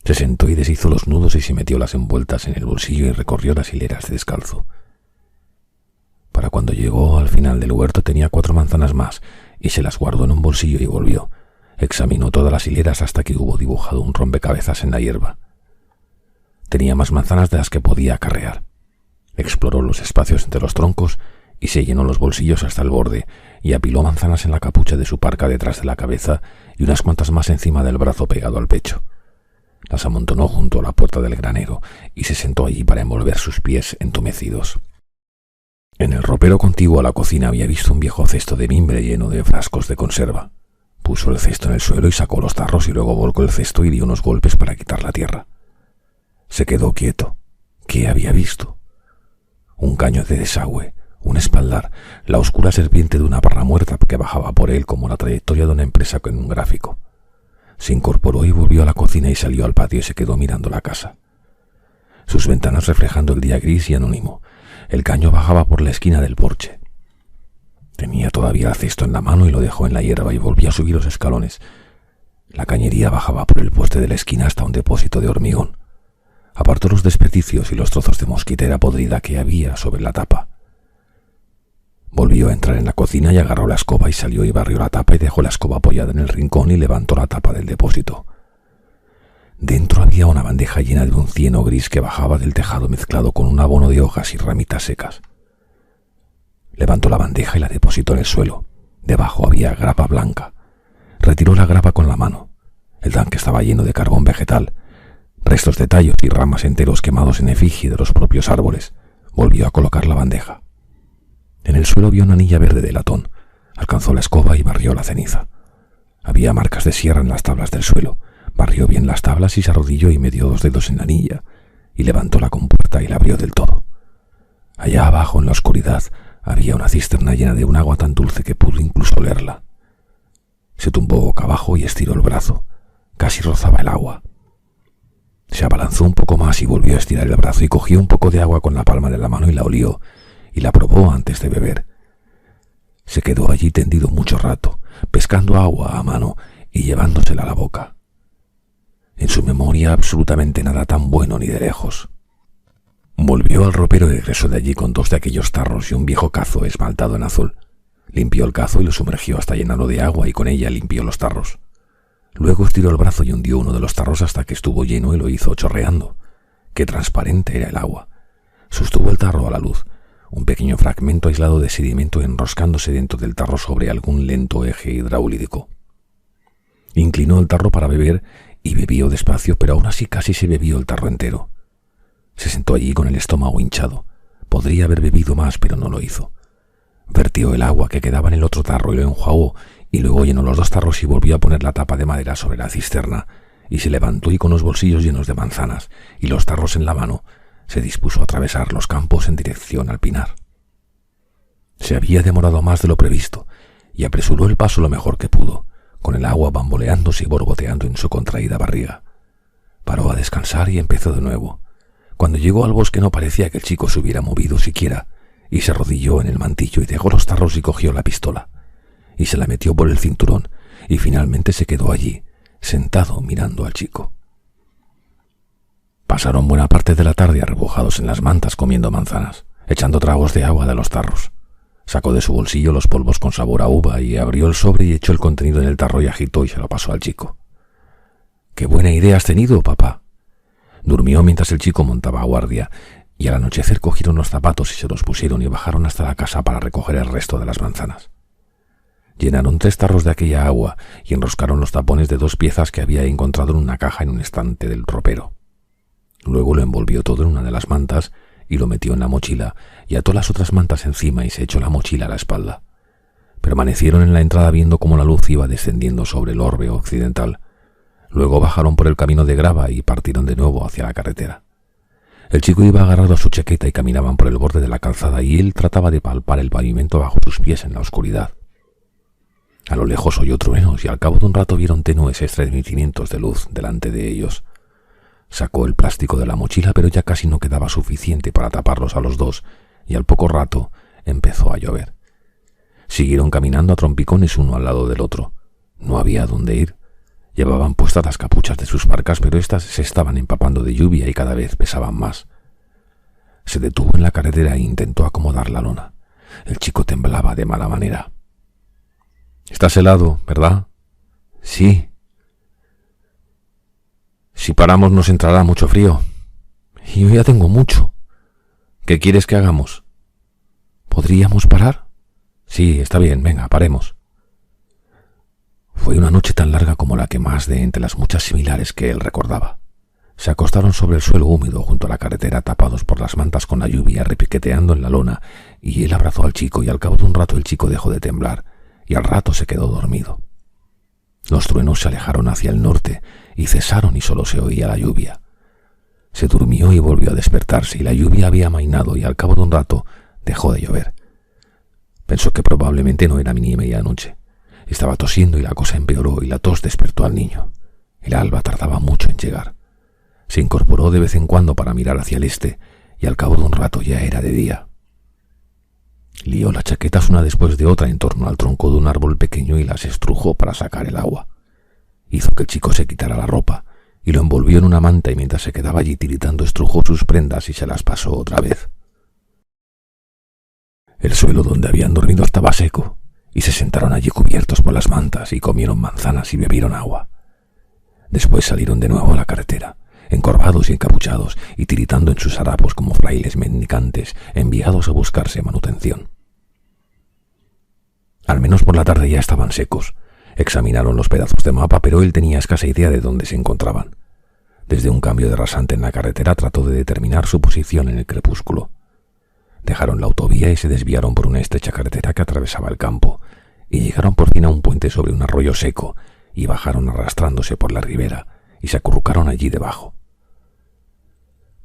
Se sentó y deshizo los nudos y se metió las envueltas en el bolsillo y recorrió las hileras de descalzo. Para cuando llegó al final del huerto tenía 4 manzanas más y se las guardó en un bolsillo y volvió. Examinó todas las hileras hasta que hubo dibujado un rompecabezas en la hierba. Tenía más manzanas de las que podía acarrear. Exploró los espacios entre los troncos y se llenó los bolsillos hasta el borde y apiló manzanas en la capucha de su parca detrás de la cabeza y unas cuantas más encima del brazo pegado al pecho. Las amontonó junto a la puerta del granero y se sentó allí para envolver sus pies entumecidos. En el ropero contiguo a la cocina había visto un viejo cesto de mimbre lleno de frascos de conserva. Puso el cesto en el suelo y sacó los tarros y luego volcó el cesto y dio unos golpes para quitar la tierra. Se quedó quieto. ¿Qué había visto? Un caño de desagüe, un espaldar, la oscura serpiente de una barra muerta que bajaba por él como la trayectoria de una empresa con un gráfico. Se incorporó y volvió a la cocina y salió al patio y se quedó mirando la casa. Sus ventanas reflejando el día gris y anónimo. El caño bajaba por la esquina del porche. Tenía todavía el cesto en la mano y lo dejó en la hierba y volvió a subir los escalones. La cañería bajaba por el poste de la esquina hasta un depósito de hormigón. Apartó los desperdicios y los trozos de mosquitera podrida que había sobre la tapa. Volvió a entrar en la cocina y agarró la escoba y salió y barrió la tapa y dejó la escoba apoyada en el rincón y levantó la tapa del depósito. Dentro había una bandeja llena de un cieno gris que bajaba del tejado mezclado con un abono de hojas y ramitas secas. Levantó la bandeja y la depositó en el suelo. Debajo había grapa blanca. Retiró la grapa con la mano. El tanque estaba lleno de carbón vegetal, restos de tallos y ramas enteros quemados en efigie de los propios árboles. Volvió a colocar la bandeja. En el suelo vio una anilla verde de latón. Alcanzó la escoba y barrió la ceniza. Había marcas de sierra en las tablas del suelo. Barrió bien las tablas y se arrodilló y metió 2 dedos en la anilla, y levantó la compuerta y la abrió del todo. Allá abajo, en la oscuridad, había una cisterna llena de un agua tan dulce que pudo incluso olerla. Se tumbó boca abajo y estiró el brazo. Casi rozaba el agua. Se abalanzó un poco más y volvió a estirar el brazo y cogió un poco de agua con la palma de la mano y la olió, y la probó antes de beber. Se quedó allí tendido mucho rato, pescando agua a mano y llevándosela a la boca. En su memoria absolutamente nada tan bueno ni de lejos. Volvió al ropero y regresó de allí con 2 de aquellos tarros y un viejo cazo esmaltado en azul. Limpió el cazo y lo sumergió hasta llenarlo de agua y con ella limpió los tarros. Luego estiró el brazo y hundió uno de los tarros hasta que estuvo lleno y lo hizo chorreando. Qué transparente era el agua. Sostuvo el tarro a la luz, un pequeño fragmento aislado de sedimento enroscándose dentro del tarro sobre algún lento eje hidráulico. Inclinó el tarro para beber y bebió despacio, pero aún así casi se bebió el tarro entero. Se sentó allí con el estómago hinchado. Podría haber bebido más, pero no lo hizo. Vertió el agua que quedaba en el otro tarro y lo enjuagó, y luego llenó los 2 tarros y volvió a poner la tapa de madera sobre la cisterna, y se levantó y con los bolsillos llenos de manzanas y los tarros en la mano, se dispuso a atravesar los campos en dirección al pinar. Se había demorado más de lo previsto, y apresuró el paso lo mejor que pudo, con el agua bamboleándose y borboteando en su contraída barriga. Paró a descansar y empezó de nuevo. Cuando llegó al bosque no parecía que el chico se hubiera movido siquiera, y se arrodilló en el mantillo y dejó los tarros y cogió la pistola, y se la metió por el cinturón, y finalmente se quedó allí, sentado mirando al chico. Pasaron buena parte de la tarde arrebujados en las mantas comiendo manzanas, echando tragos de agua de los tarros. Sacó de su bolsillo los polvos con sabor a uva y abrió el sobre y echó el contenido en el tarro y agitó y se lo pasó al chico. «¡Qué buena idea has tenido, papá!». Durmió mientras el chico montaba guardia, y al anochecer cogieron los zapatos y se los pusieron y bajaron hasta la casa para recoger el resto de las manzanas. Llenaron 3 tarros de aquella agua y enroscaron los tapones de 2 piezas que había encontrado en una caja en un estante del ropero. Luego lo envolvió todo en una de las mantas y lo metió en la mochila y ató las otras mantas encima y se echó la mochila a la espalda. Permanecieron en la entrada viendo cómo la luz iba descendiendo sobre el orbe occidental. Luego bajaron por el camino de grava y partieron de nuevo hacia la carretera. El chico iba agarrado a su chaqueta y caminaban por el borde de la calzada y él trataba de palpar el pavimento bajo sus pies en la oscuridad. A lo lejos oyó truenos y al cabo de un rato vieron tenues estremecimientos de luz delante de ellos. Sacó el plástico de la mochila, pero ya casi no quedaba suficiente para taparlos a los 2, y al poco rato empezó a llover. Siguieron caminando a trompicones uno al lado del otro. No había dónde ir. Llevaban puestas las capuchas de sus barcas, pero éstas se estaban empapando de lluvia y cada vez pesaban más. Se detuvo en la carretera e intentó acomodar la lona. El chico temblaba de mala manera. «Estás helado, ¿verdad?» «Sí». «Si paramos nos entrará mucho frío». «Y yo ya tengo mucho». «¿Qué quieres que hagamos?» «¿Podríamos parar?» «Sí, está bien, venga, paremos». Fue una noche tan larga como la que más de entre las muchas similares que él recordaba. Se acostaron sobre el suelo húmedo junto a la carretera, tapados por las mantas con la lluvia, repiqueteando en la lona, y él abrazó al chico y al cabo de un rato el chico dejó de temblar y al rato se quedó dormido. Los truenos se alejaron hacia el norte y cesaron y solo se oía la lluvia. Se durmió y volvió a despertarse, y la lluvia había amainado y al cabo de un rato dejó de llover. Pensó que probablemente no era ni medianoche. Estaba tosiendo y la cosa empeoró y la tos despertó al niño. El alba tardaba mucho en llegar. Se incorporó de vez en cuando para mirar hacia el este y al cabo de un rato ya era de día. Lió las chaquetas una después de otra en torno al tronco de un árbol pequeño y las estrujó para sacar el agua. Hizo que el chico se quitara la ropa y lo envolvió en una manta y mientras se quedaba allí tiritando estrujó sus prendas y se las pasó otra vez. El suelo donde habían dormido estaba seco y se sentaron allí cubiertos por las mantas y comieron manzanas y bebieron agua. Después salieron de nuevo a la carretera, encorvados y encapuchados y tiritando en sus harapos como frailes mendicantes enviados a buscarse manutención. Al menos por la tarde ya estaban secos. Examinaron los pedazos de mapa, pero él tenía escasa idea de dónde se encontraban. Desde un cambio de rasante en la carretera trató de determinar su posición en el crepúsculo. Dejaron la autovía y se desviaron por una estrecha carretera que atravesaba el campo, y llegaron por fin a un puente sobre un arroyo seco, y bajaron arrastrándose por la ribera, y se acurrucaron allí debajo.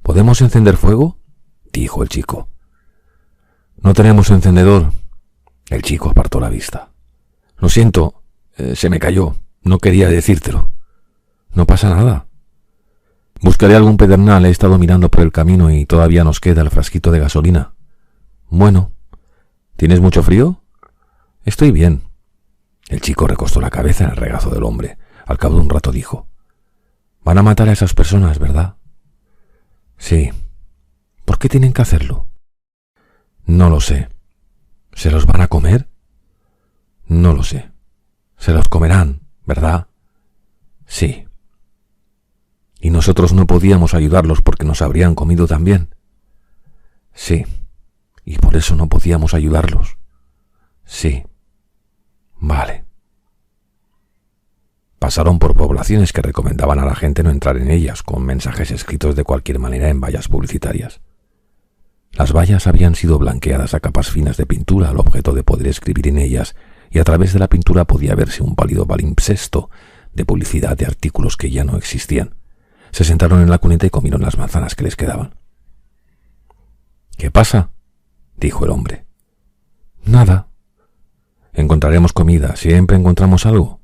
—¿Podemos encender fuego? —dijo el chico. —No tenemos encendedor. El chico apartó la vista. —Lo siento, se me cayó. No quería decírtelo. —No pasa nada. Buscaré algún pedernal. He estado mirando por el camino y todavía nos queda el frasquito de gasolina. —Bueno. ¿Tienes mucho frío? —Estoy bien. El chico recostó la cabeza en el regazo del hombre. Al cabo de un rato dijo: —Van a matar a esas personas, ¿verdad? —Sí. ¿Por qué tienen que hacerlo? —No lo sé. ¿Se los van a comer? —No lo sé. Se los comerán, ¿verdad? —Sí. —¿Y nosotros no podíamos ayudarlos porque nos habrían comido también? —Sí. —¿Y por eso no podíamos ayudarlos? —Sí. —Vale. Pasaron por poblaciones que recomendaban a la gente no entrar en ellas, con mensajes escritos de cualquier manera en vallas publicitarias. Las vallas habían sido blanqueadas a capas finas de pintura al objeto de poder escribir en ellas, y a través de la pintura podía verse un pálido palimpsesto de publicidad de artículos que ya no existían. Se sentaron en la cuneta y comieron las manzanas que les quedaban. —¿Qué pasa? —dijo el hombre. —Nada. Encontraremos comida. ¿Siempre encontramos algo?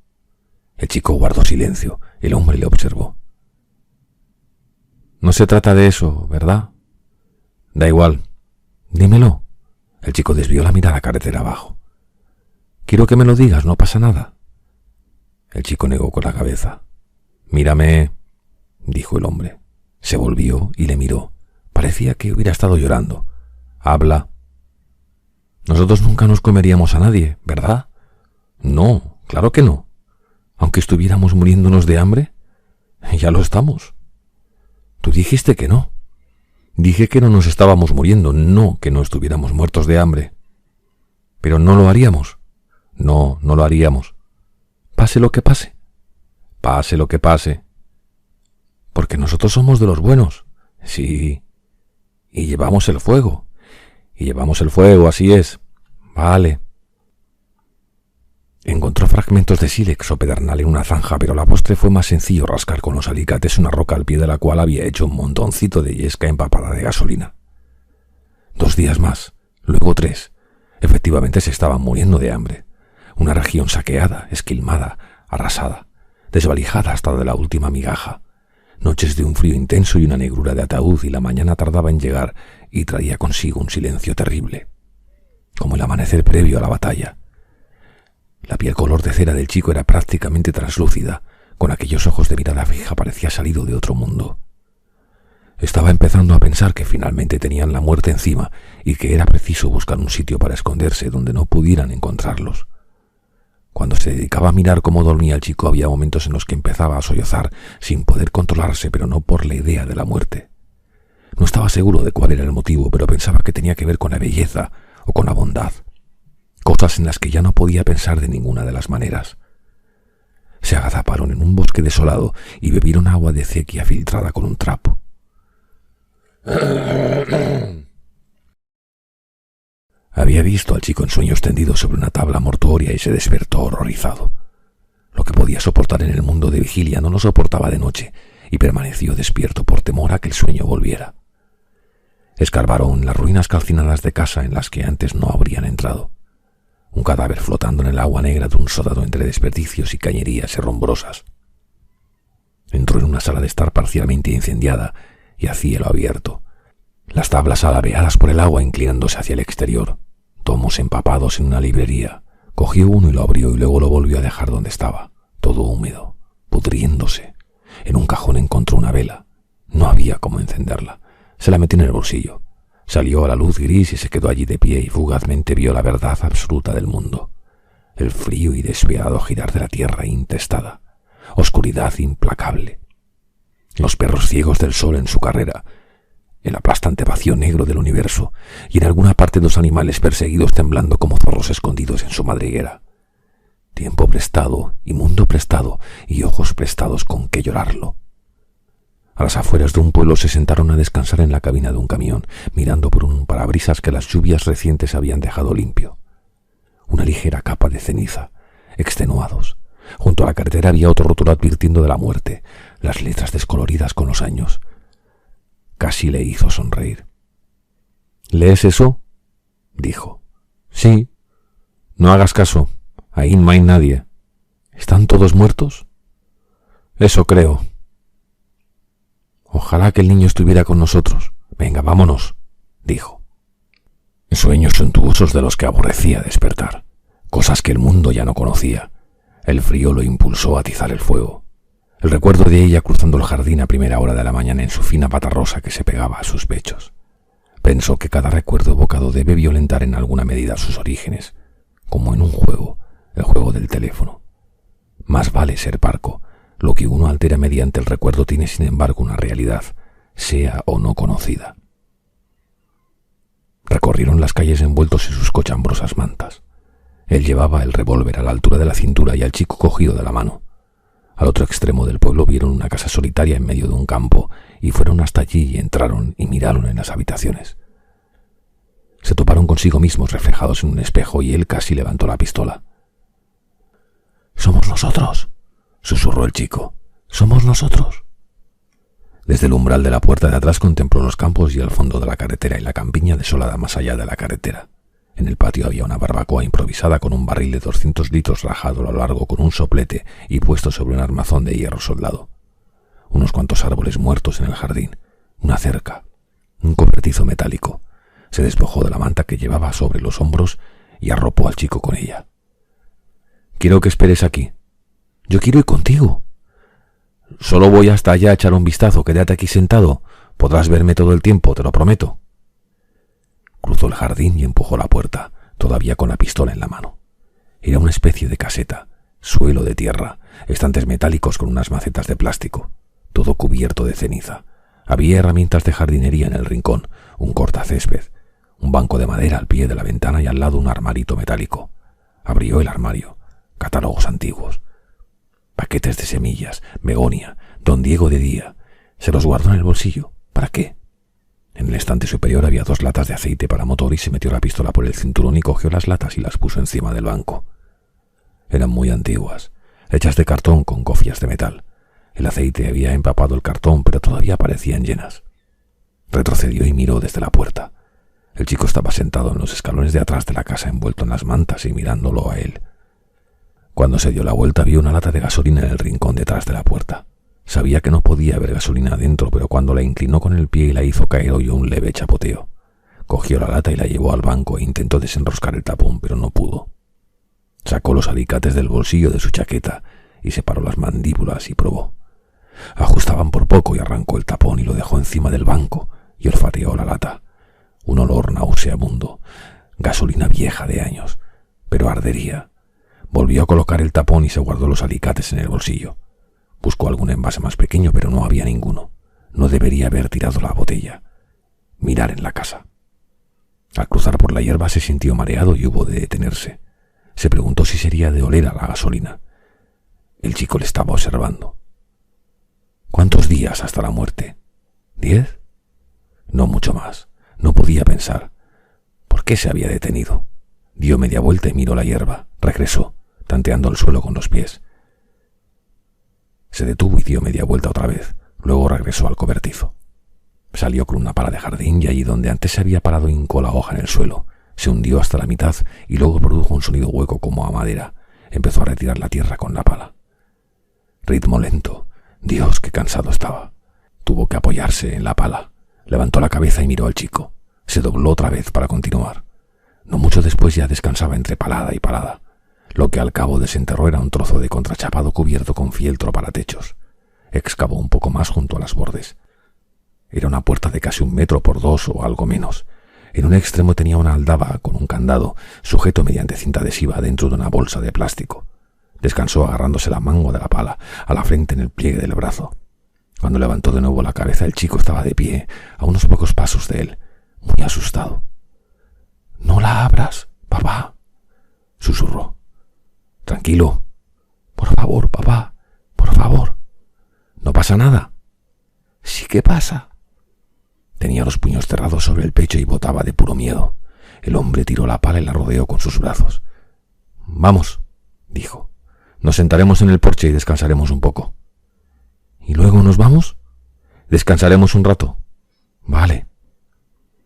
El chico guardó silencio. El hombre le observó. —No se trata de eso, ¿verdad? —Da igual. —Dímelo. El chico desvió la mirada carretera abajo. —Quiero que me lo digas, no pasa nada. El chico negó con la cabeza. —Mírame —dijo el hombre. Se volvió y le miró. Parecía que hubiera estado llorando. —Habla. Nosotros nunca nos comeríamos a nadie, ¿verdad? No, claro que no. Aunque estuviéramos muriéndonos de hambre, ya lo estamos. Tú dijiste que no. Dije que no nos estábamos muriendo, no que no estuviéramos muertos de hambre. Pero no lo haríamos. No, no lo haríamos. Pase lo que pase. Pase lo que pase. Porque nosotros somos de los buenos. Sí. Y llevamos el fuego. Y llevamos el fuego, así es. Vale. Encontró fragmentos de sílex o pedernal en una zanja, pero la postre fue más sencillo rascar con los alicates una roca al pie de la cual había hecho un montoncito de yesca empapada de gasolina. 2 días más, luego 3. Efectivamente se estaban muriendo de hambre. Una región saqueada, esquilmada, arrasada, desvalijada hasta de la última migaja. Noches de un frío intenso y una negrura de ataúd, y la mañana tardaba en llegar y traía consigo un silencio terrible, como el amanecer previo a la batalla. La piel color de cera del chico era prácticamente translúcida. Con aquellos ojos de mirada fija parecía salido de otro mundo. Estaba empezando a pensar que finalmente tenían la muerte encima y que era preciso buscar un sitio para esconderse donde no pudieran encontrarlos. Cuando se dedicaba a mirar cómo dormía el chico, había momentos en los que empezaba a sollozar sin poder controlarse, pero no por la idea de la muerte. No estaba seguro de cuál era el motivo, pero pensaba que tenía que ver con la belleza o con la bondad. Cosas en las que ya no podía pensar de ninguna de las maneras. Se agazaparon en un bosque desolado y bebieron agua de acequia filtrada con un trapo. Había visto al chico en sueños tendido sobre una tabla mortuoria y se despertó horrorizado. Lo que podía soportar en el mundo de vigilia no lo soportaba de noche, y permaneció despierto por temor a que el sueño volviera. Escarbaron las ruinas calcinadas de casa en las que antes no habrían entrado. Un cadáver flotando en el agua negra de un sótano entre desperdicios y cañerías herrumbrosas. Entró en una sala de estar parcialmente incendiada y a cielo abierto, las tablas alabeadas por el agua inclinándose hacia el exterior, tomos empapados en una librería. Cogió uno y lo abrió y luego lo volvió a dejar donde estaba, todo húmedo, pudriéndose. En un cajón encontró una vela. No había cómo encenderla. Se la metió en el bolsillo. Salió a la luz gris y se quedó allí de pie y fugazmente vio la verdad absoluta del mundo. El frío y despiadado girar de la tierra intestada. Oscuridad implacable. Los perros ciegos del sol en su carrera. El aplastante vacío negro del universo, y en alguna parte dos animales perseguidos temblando como zorros escondidos en su madriguera. Tiempo prestado, y mundo prestado, y ojos prestados con que llorarlo. A las afueras de un pueblo se sentaron a descansar en la cabina de un camión, mirando por un parabrisas que las lluvias recientes habían dejado limpio. Una ligera capa de ceniza, extenuados. Junto a la carretera había otro rótulo advirtiendo de la muerte, las letras descoloridas con los años. Casi le hizo sonreír. —¿Lees eso? —dijo. —Sí. No hagas caso. Ahí no hay nadie. ¿Están todos muertos? —Eso creo. Ojalá que el niño estuviera con nosotros. Venga, vámonos —dijo. Sueños suntuosos de los que aborrecía despertar. Cosas que el mundo ya no conocía. El frío lo impulsó a atizar el fuego. El recuerdo de ella cruzando el jardín a primera hora de la mañana en su fina bata rosa que se pegaba a sus pechos. Pensó que cada recuerdo evocado debe violentar en alguna medida sus orígenes, como en un juego, el juego del teléfono. Más vale ser parco. Lo que uno altera mediante el recuerdo tiene sin embargo una realidad, sea o no conocida. Recorrieron las calles envueltos en sus cochambrosas mantas. Él llevaba el revólver a la altura de la cintura y al chico cogido de la mano. Al otro extremo del pueblo vieron una casa solitaria en medio de un campo y fueron hasta allí y entraron y miraron en las habitaciones. Se toparon consigo mismos reflejados en un espejo y él casi levantó la pistola. —¡Somos nosotros! —susurró el chico. —¡Somos nosotros! Desde el umbral de la puerta de atrás contempló los campos y el fondo de la carretera y la campiña desolada más allá de la carretera. En el patio había una barbacoa improvisada con un barril de 200 litros rajado a lo largo con un soplete y puesto sobre un armazón de hierro soldado. Unos cuantos árboles muertos en el jardín, una cerca, un cobertizo metálico. Se despojó de la manta que llevaba sobre los hombros y arropó al chico con ella. —Quiero que esperes aquí. —Yo quiero ir contigo. —Solo voy hasta allá a echar un vistazo. Quédate aquí sentado. Podrás verme todo el tiempo, te lo prometo. Cruzó el jardín y empujó la puerta, todavía con la pistola en la mano. Era una especie de caseta, suelo de tierra, estantes metálicos con unas macetas de plástico, todo cubierto de ceniza. Había herramientas de jardinería en el rincón, un cortacésped, un banco de madera al pie de la ventana y al lado un armarito metálico. Abrió el armario, catálogos antiguos, paquetes de semillas, begonia, don Diego de día. Se los guardó en el bolsillo. ¿Para qué? En el estante superior había 2 latas de aceite para motor y se metió la pistola por el cinturón y cogió las latas y las puso encima del banco. Eran muy antiguas, hechas de cartón con cofias de metal. El aceite había empapado el cartón, pero todavía parecían llenas. Retrocedió y miró desde la puerta. El chico estaba sentado en los escalones de atrás de la casa envuelto en las mantas y mirándolo a él. Cuando se dio la vuelta vio una lata de gasolina en el rincón detrás de la puerta. Sabía que no podía haber gasolina adentro, pero cuando la inclinó con el pie y la hizo caer oyó un leve chapoteo. Cogió la lata y la llevó al banco e intentó desenroscar el tapón, pero no pudo. Sacó los alicates del bolsillo de su chaqueta y separó las mandíbulas y probó. Ajustaban por poco y arrancó el tapón y lo dejó encima del banco y olfateó la lata. Un olor nauseabundo, gasolina vieja de años, pero ardería. Volvió a colocar el tapón y se guardó los alicates en el bolsillo. Buscó algún envase más pequeño, pero no había ninguno. No debería haber tirado la botella. Mirar en la casa. Al cruzar por la hierba se sintió mareado y hubo de detenerse. Se preguntó si sería de oler a la gasolina. El chico le estaba observando. ¿Cuántos días hasta la muerte? ¿10? No mucho más. No podía pensar. ¿Por qué se había detenido? Dio media vuelta y miró la hierba. Regresó, tanteando el suelo con los pies. Se detuvo y dio media vuelta otra vez. Luego regresó al cobertizo. Salió con una pala de jardín y allí donde antes se había parado hincó la hoja en el suelo. Se hundió hasta la mitad y luego produjo un sonido hueco como a madera. Empezó a retirar la tierra con la pala. Ritmo lento. Dios, qué cansado estaba. Tuvo que apoyarse en la pala. Levantó la cabeza y miró al chico. Se dobló otra vez para continuar. No mucho después ya descansaba entre palada y palada. Lo que al cabo desenterró era un trozo de contrachapado cubierto con fieltro para techos. Excavó un poco más junto a las bordes. Era una puerta de casi 1 metro por 2 o algo menos. En un extremo tenía una aldaba con un candado sujeto mediante cinta adhesiva dentro de una bolsa de plástico. Descansó agarrándose la mango de la pala a la frente en el pliegue del brazo. Cuando levantó de nuevo la cabeza, el chico estaba de pie, a unos pocos pasos de él, muy asustado. «No la abras, papá», susurró. «Tranquilo. Por favor, papá, por favor. ¿No pasa nada?» «Sí que pasa». Tenía los puños cerrados sobre el pecho y botaba de puro miedo. El hombre tiró la pala y la rodeó con sus brazos. «Vamos», dijo. «Nos sentaremos en el porche y descansaremos un poco». «¿Y luego nos vamos?» «Descansaremos un rato». «Vale».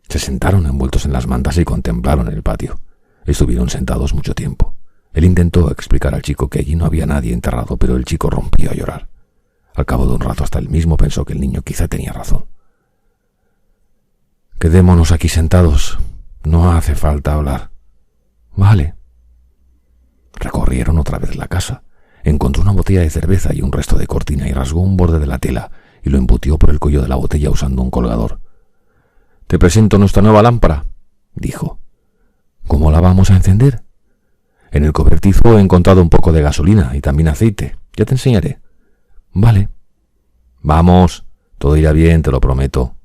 Se sentaron envueltos en las mantas y contemplaron el patio. Estuvieron sentados mucho tiempo. Él intentó explicar al chico que allí no había nadie enterrado, pero el chico rompió a llorar. Al cabo de un rato hasta él mismo pensó que el niño quizá tenía razón. «Quedémonos aquí sentados. No hace falta hablar». «Vale». Recorrieron otra vez la casa. Encontró una botella de cerveza y un resto de cortina y rasgó un borde de la tela y lo embutió por el cuello de la botella usando un colgador. «Te presento nuestra nueva lámpara», dijo. «¿Cómo la vamos a encender?» «En el cobertizo he encontrado un poco de gasolina y también aceite. Ya te enseñaré». «Vale». «Vamos, todo irá bien, te lo prometo».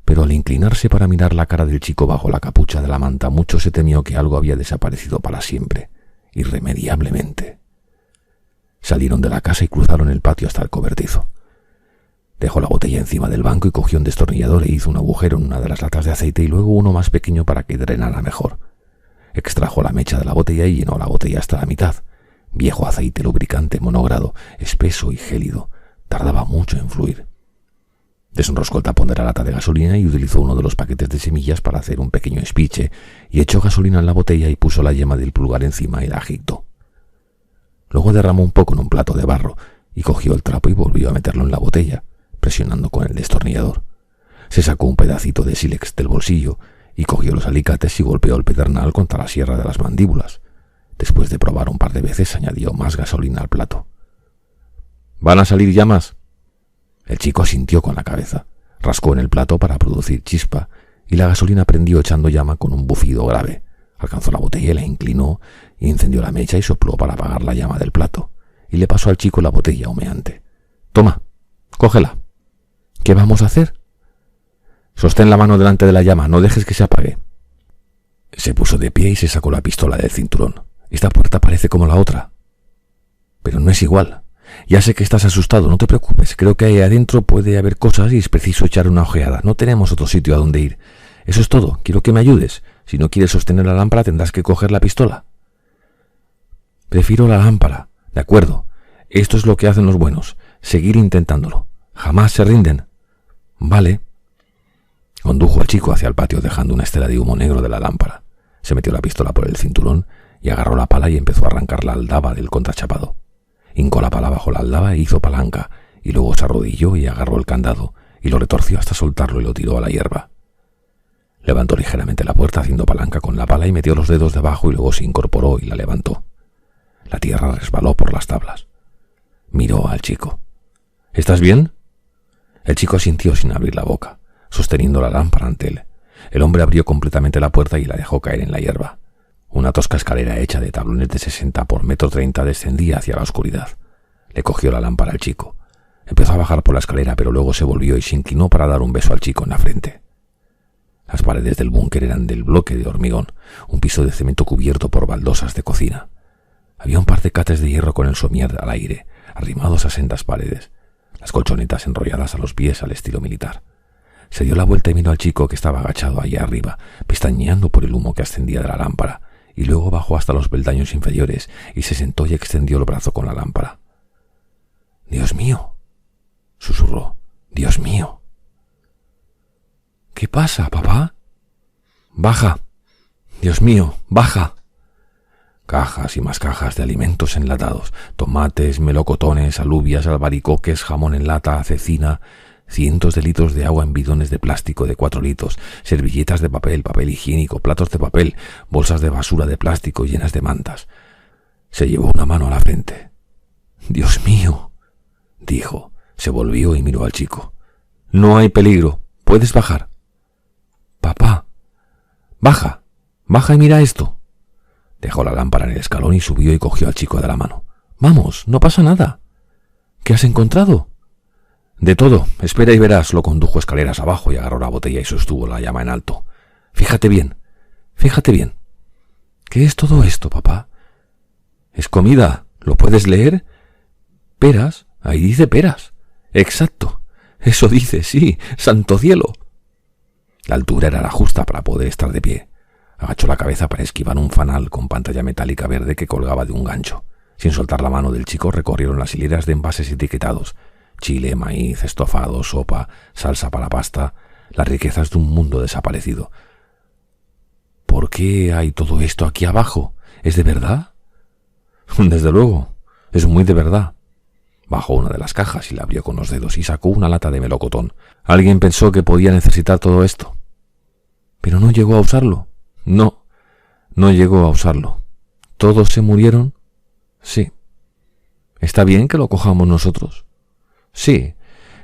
Pero al inclinarse para mirar la cara del chico bajo la capucha de la manta, mucho se temió que algo había desaparecido para siempre, irremediablemente. Salieron de la casa y cruzaron el patio hasta el cobertizo. Dejó la botella encima del banco y cogió un destornillador e hizo un agujero en una de las latas de aceite y luego uno más pequeño para que drenara mejor. Extrajo la mecha de la botella y llenó la botella hasta la mitad. Viejo aceite lubricante monogrado, espeso y gélido. Tardaba mucho en fluir. Desenroscó el tapón de la lata de gasolina y utilizó uno de los paquetes de semillas para hacer un pequeño espiche y echó gasolina en la botella y puso la yema del pulgar encima y la agitó. Luego derramó un poco en un plato de barro y cogió el trapo y volvió a meterlo en la botella, presionando con el destornillador. Se sacó un pedacito de sílex del bolsillo y cogió los alicates y golpeó el pedernal contra la sierra de las mandíbulas. Después de probar un par de veces, añadió más gasolina al plato. «¿Van a salir llamas?» El chico asintió con la cabeza, rascó en el plato para producir chispa y la gasolina prendió echando llama con un bufido grave. Alcanzó la botella y la inclinó y encendió la mecha y sopló para apagar la llama del plato y le pasó al chico la botella humeante. «Toma, cógela». «¿Qué vamos a hacer?» «Sostén la mano delante de la llama, no dejes que se apague». Se puso de pie y se sacó la pistola del cinturón. «Esta puerta parece como la otra». «Pero no es igual. Ya sé que estás asustado, no te preocupes. Creo que ahí adentro puede haber cosas y es preciso echar una ojeada. No tenemos otro sitio a donde ir. Eso es todo. Quiero que me ayudes. Si no quieres sostener la lámpara, tendrás que coger la pistola». «Prefiero la lámpara». «De acuerdo. Esto es lo que hacen los buenos. Seguir intentándolo. Jamás se rinden». «Vale». Condujo al chico hacia el patio dejando una estela de humo negro de la lámpara. Se metió la pistola por el cinturón y agarró la pala y empezó a arrancar la aldaba del contrachapado. Hincó la pala bajo la aldaba e hizo palanca, y luego se arrodilló y agarró el candado, y lo retorció hasta soltarlo y lo tiró a la hierba. Levantó ligeramente la puerta haciendo palanca con la pala y metió los dedos debajo y luego se incorporó y la levantó. La tierra resbaló por las tablas. Miró al chico. «¿Estás bien?» El chico asintió sin abrir la boca, sosteniendo la lámpara ante él. El hombre abrió completamente la puerta y la dejó caer en la hierba. Una tosca escalera hecha de tablones de 60 por 1,30 m descendía hacia la oscuridad. Le cogió la lámpara al chico. Empezó a bajar por la escalera, pero luego se volvió y se inclinó para dar un beso al chico en la frente. Las paredes del búnker eran del bloque de hormigón, un piso de cemento cubierto por baldosas de cocina. Había un par de cates de hierro con el somier al aire, arrimados a sendas paredes, las colchonetas enrolladas a los pies al estilo militar. Se dio la vuelta y miró al chico que estaba agachado allá arriba, pestañeando por el humo que ascendía de la lámpara, y luego bajó hasta los peldaños inferiores y se sentó y extendió el brazo con la lámpara. Dios mío, susurró. Dios mío. ¿Qué pasa, papá? Baja. Dios mío, baja. Cajas y más cajas de alimentos enlatados, tomates, melocotones, alubias, albaricoques, jamón en lata, cecina, cientos de litros de agua en bidones de plástico de 4 litros, servilletas de papel, papel higiénico, platos de papel, bolsas de basura de plástico llenas de mantas. Se llevó una mano a la frente. Dios mío, dijo. Se volvió y miró al chico. No hay peligro. Puedes bajar. Papá. Baja. Baja y mira esto. Dejó la lámpara en el escalón y subió y cogió al chico de la mano. Vamos, no pasa nada. ¿Qué has encontrado? De todo. Espera y verás. Lo condujo escaleras abajo y agarró la botella y sostuvo la llama en alto. Fíjate bien. Fíjate bien. ¿Qué es todo esto, papá? Es comida. ¿Lo puedes leer? Peras. Ahí dice peras. Exacto. Eso dice, sí. ¡Santo cielo! La altura era la justa para poder estar de pie. Agachó la cabeza para esquivar un fanal con pantalla metálica verde que colgaba de un gancho. Sin soltar la mano del chico recorrieron las hileras de envases etiquetados. Chile, maíz, estofado, sopa, salsa para pasta, las riquezas de un mundo desaparecido. ¿Por qué hay todo esto aquí abajo? ¿Es de verdad? Desde luego, es muy de verdad. Bajó una de las cajas y la abrió con los dedos y sacó una lata de melocotón. ¿Alguien pensó que podía necesitar todo esto? ¿Pero no llegó a usarlo? No, no llegó a usarlo. ¿Todos se murieron? Sí. ¿Está bien que lo cojamos nosotros? Sí,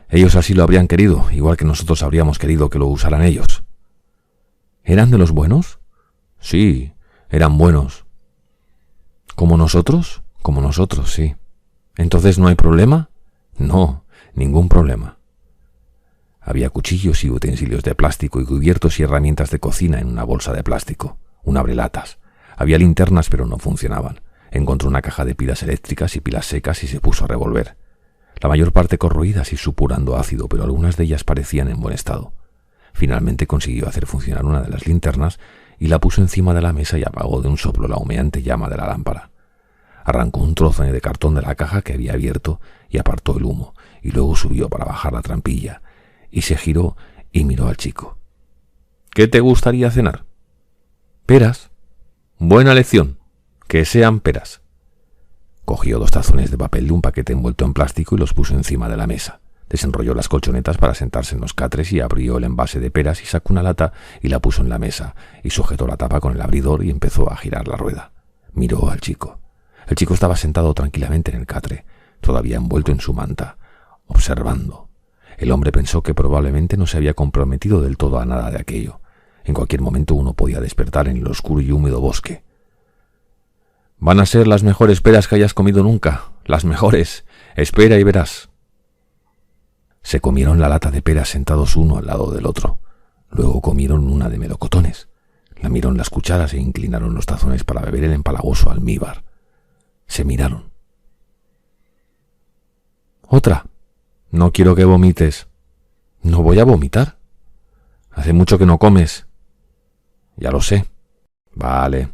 ellos así lo habrían querido, igual que nosotros habríamos querido que lo usaran ellos. ¿Eran de los buenos? Sí, eran buenos. ¿Como nosotros? Como nosotros, sí. ¿Entonces no hay problema? No, ningún problema. Había cuchillos y utensilios de plástico y cubiertos y herramientas de cocina en una bolsa de plástico, un abrelatas. Había linternas pero no funcionaban. Encontró una caja de pilas eléctricas y pilas secas y se puso a revolver. La mayor parte corroídas y supurando ácido, pero algunas de ellas parecían en buen estado. Finalmente consiguió hacer funcionar una de las linternas y la puso encima de la mesa y apagó de un soplo la humeante llama de la lámpara. Arrancó un trozo de cartón de la caja que había abierto y apartó el humo, y luego subió para bajar la trampilla, y se giró y miró al chico. ¿Qué te gustaría cenar? Peras. Buena lección. Que sean peras. Cogió 2 tazones de papel de un paquete envuelto en plástico y los puso encima de la mesa. Desenrolló las colchonetas para sentarse en los catres y abrió el envase de peras y sacó una lata y la puso en la mesa, y sujetó la tapa con el abridor y empezó a girar la rueda. Miró al chico. El chico estaba sentado tranquilamente en el catre, todavía envuelto en su manta, observando. El hombre pensó que probablemente no se había comprometido del todo a nada de aquello. En cualquier momento uno podía despertar en el oscuro y húmedo bosque. Van a ser las mejores peras que hayas comido nunca. Las mejores. Espera y verás. Se comieron la lata de peras sentados uno al lado del otro. Luego comieron una de melocotones. Lamieron las cucharas e inclinaron los tazones para beber el empalagoso almíbar. Se miraron. Otra. No quiero que vomites. No voy a vomitar. Hace mucho que no comes. Ya lo sé. Vale.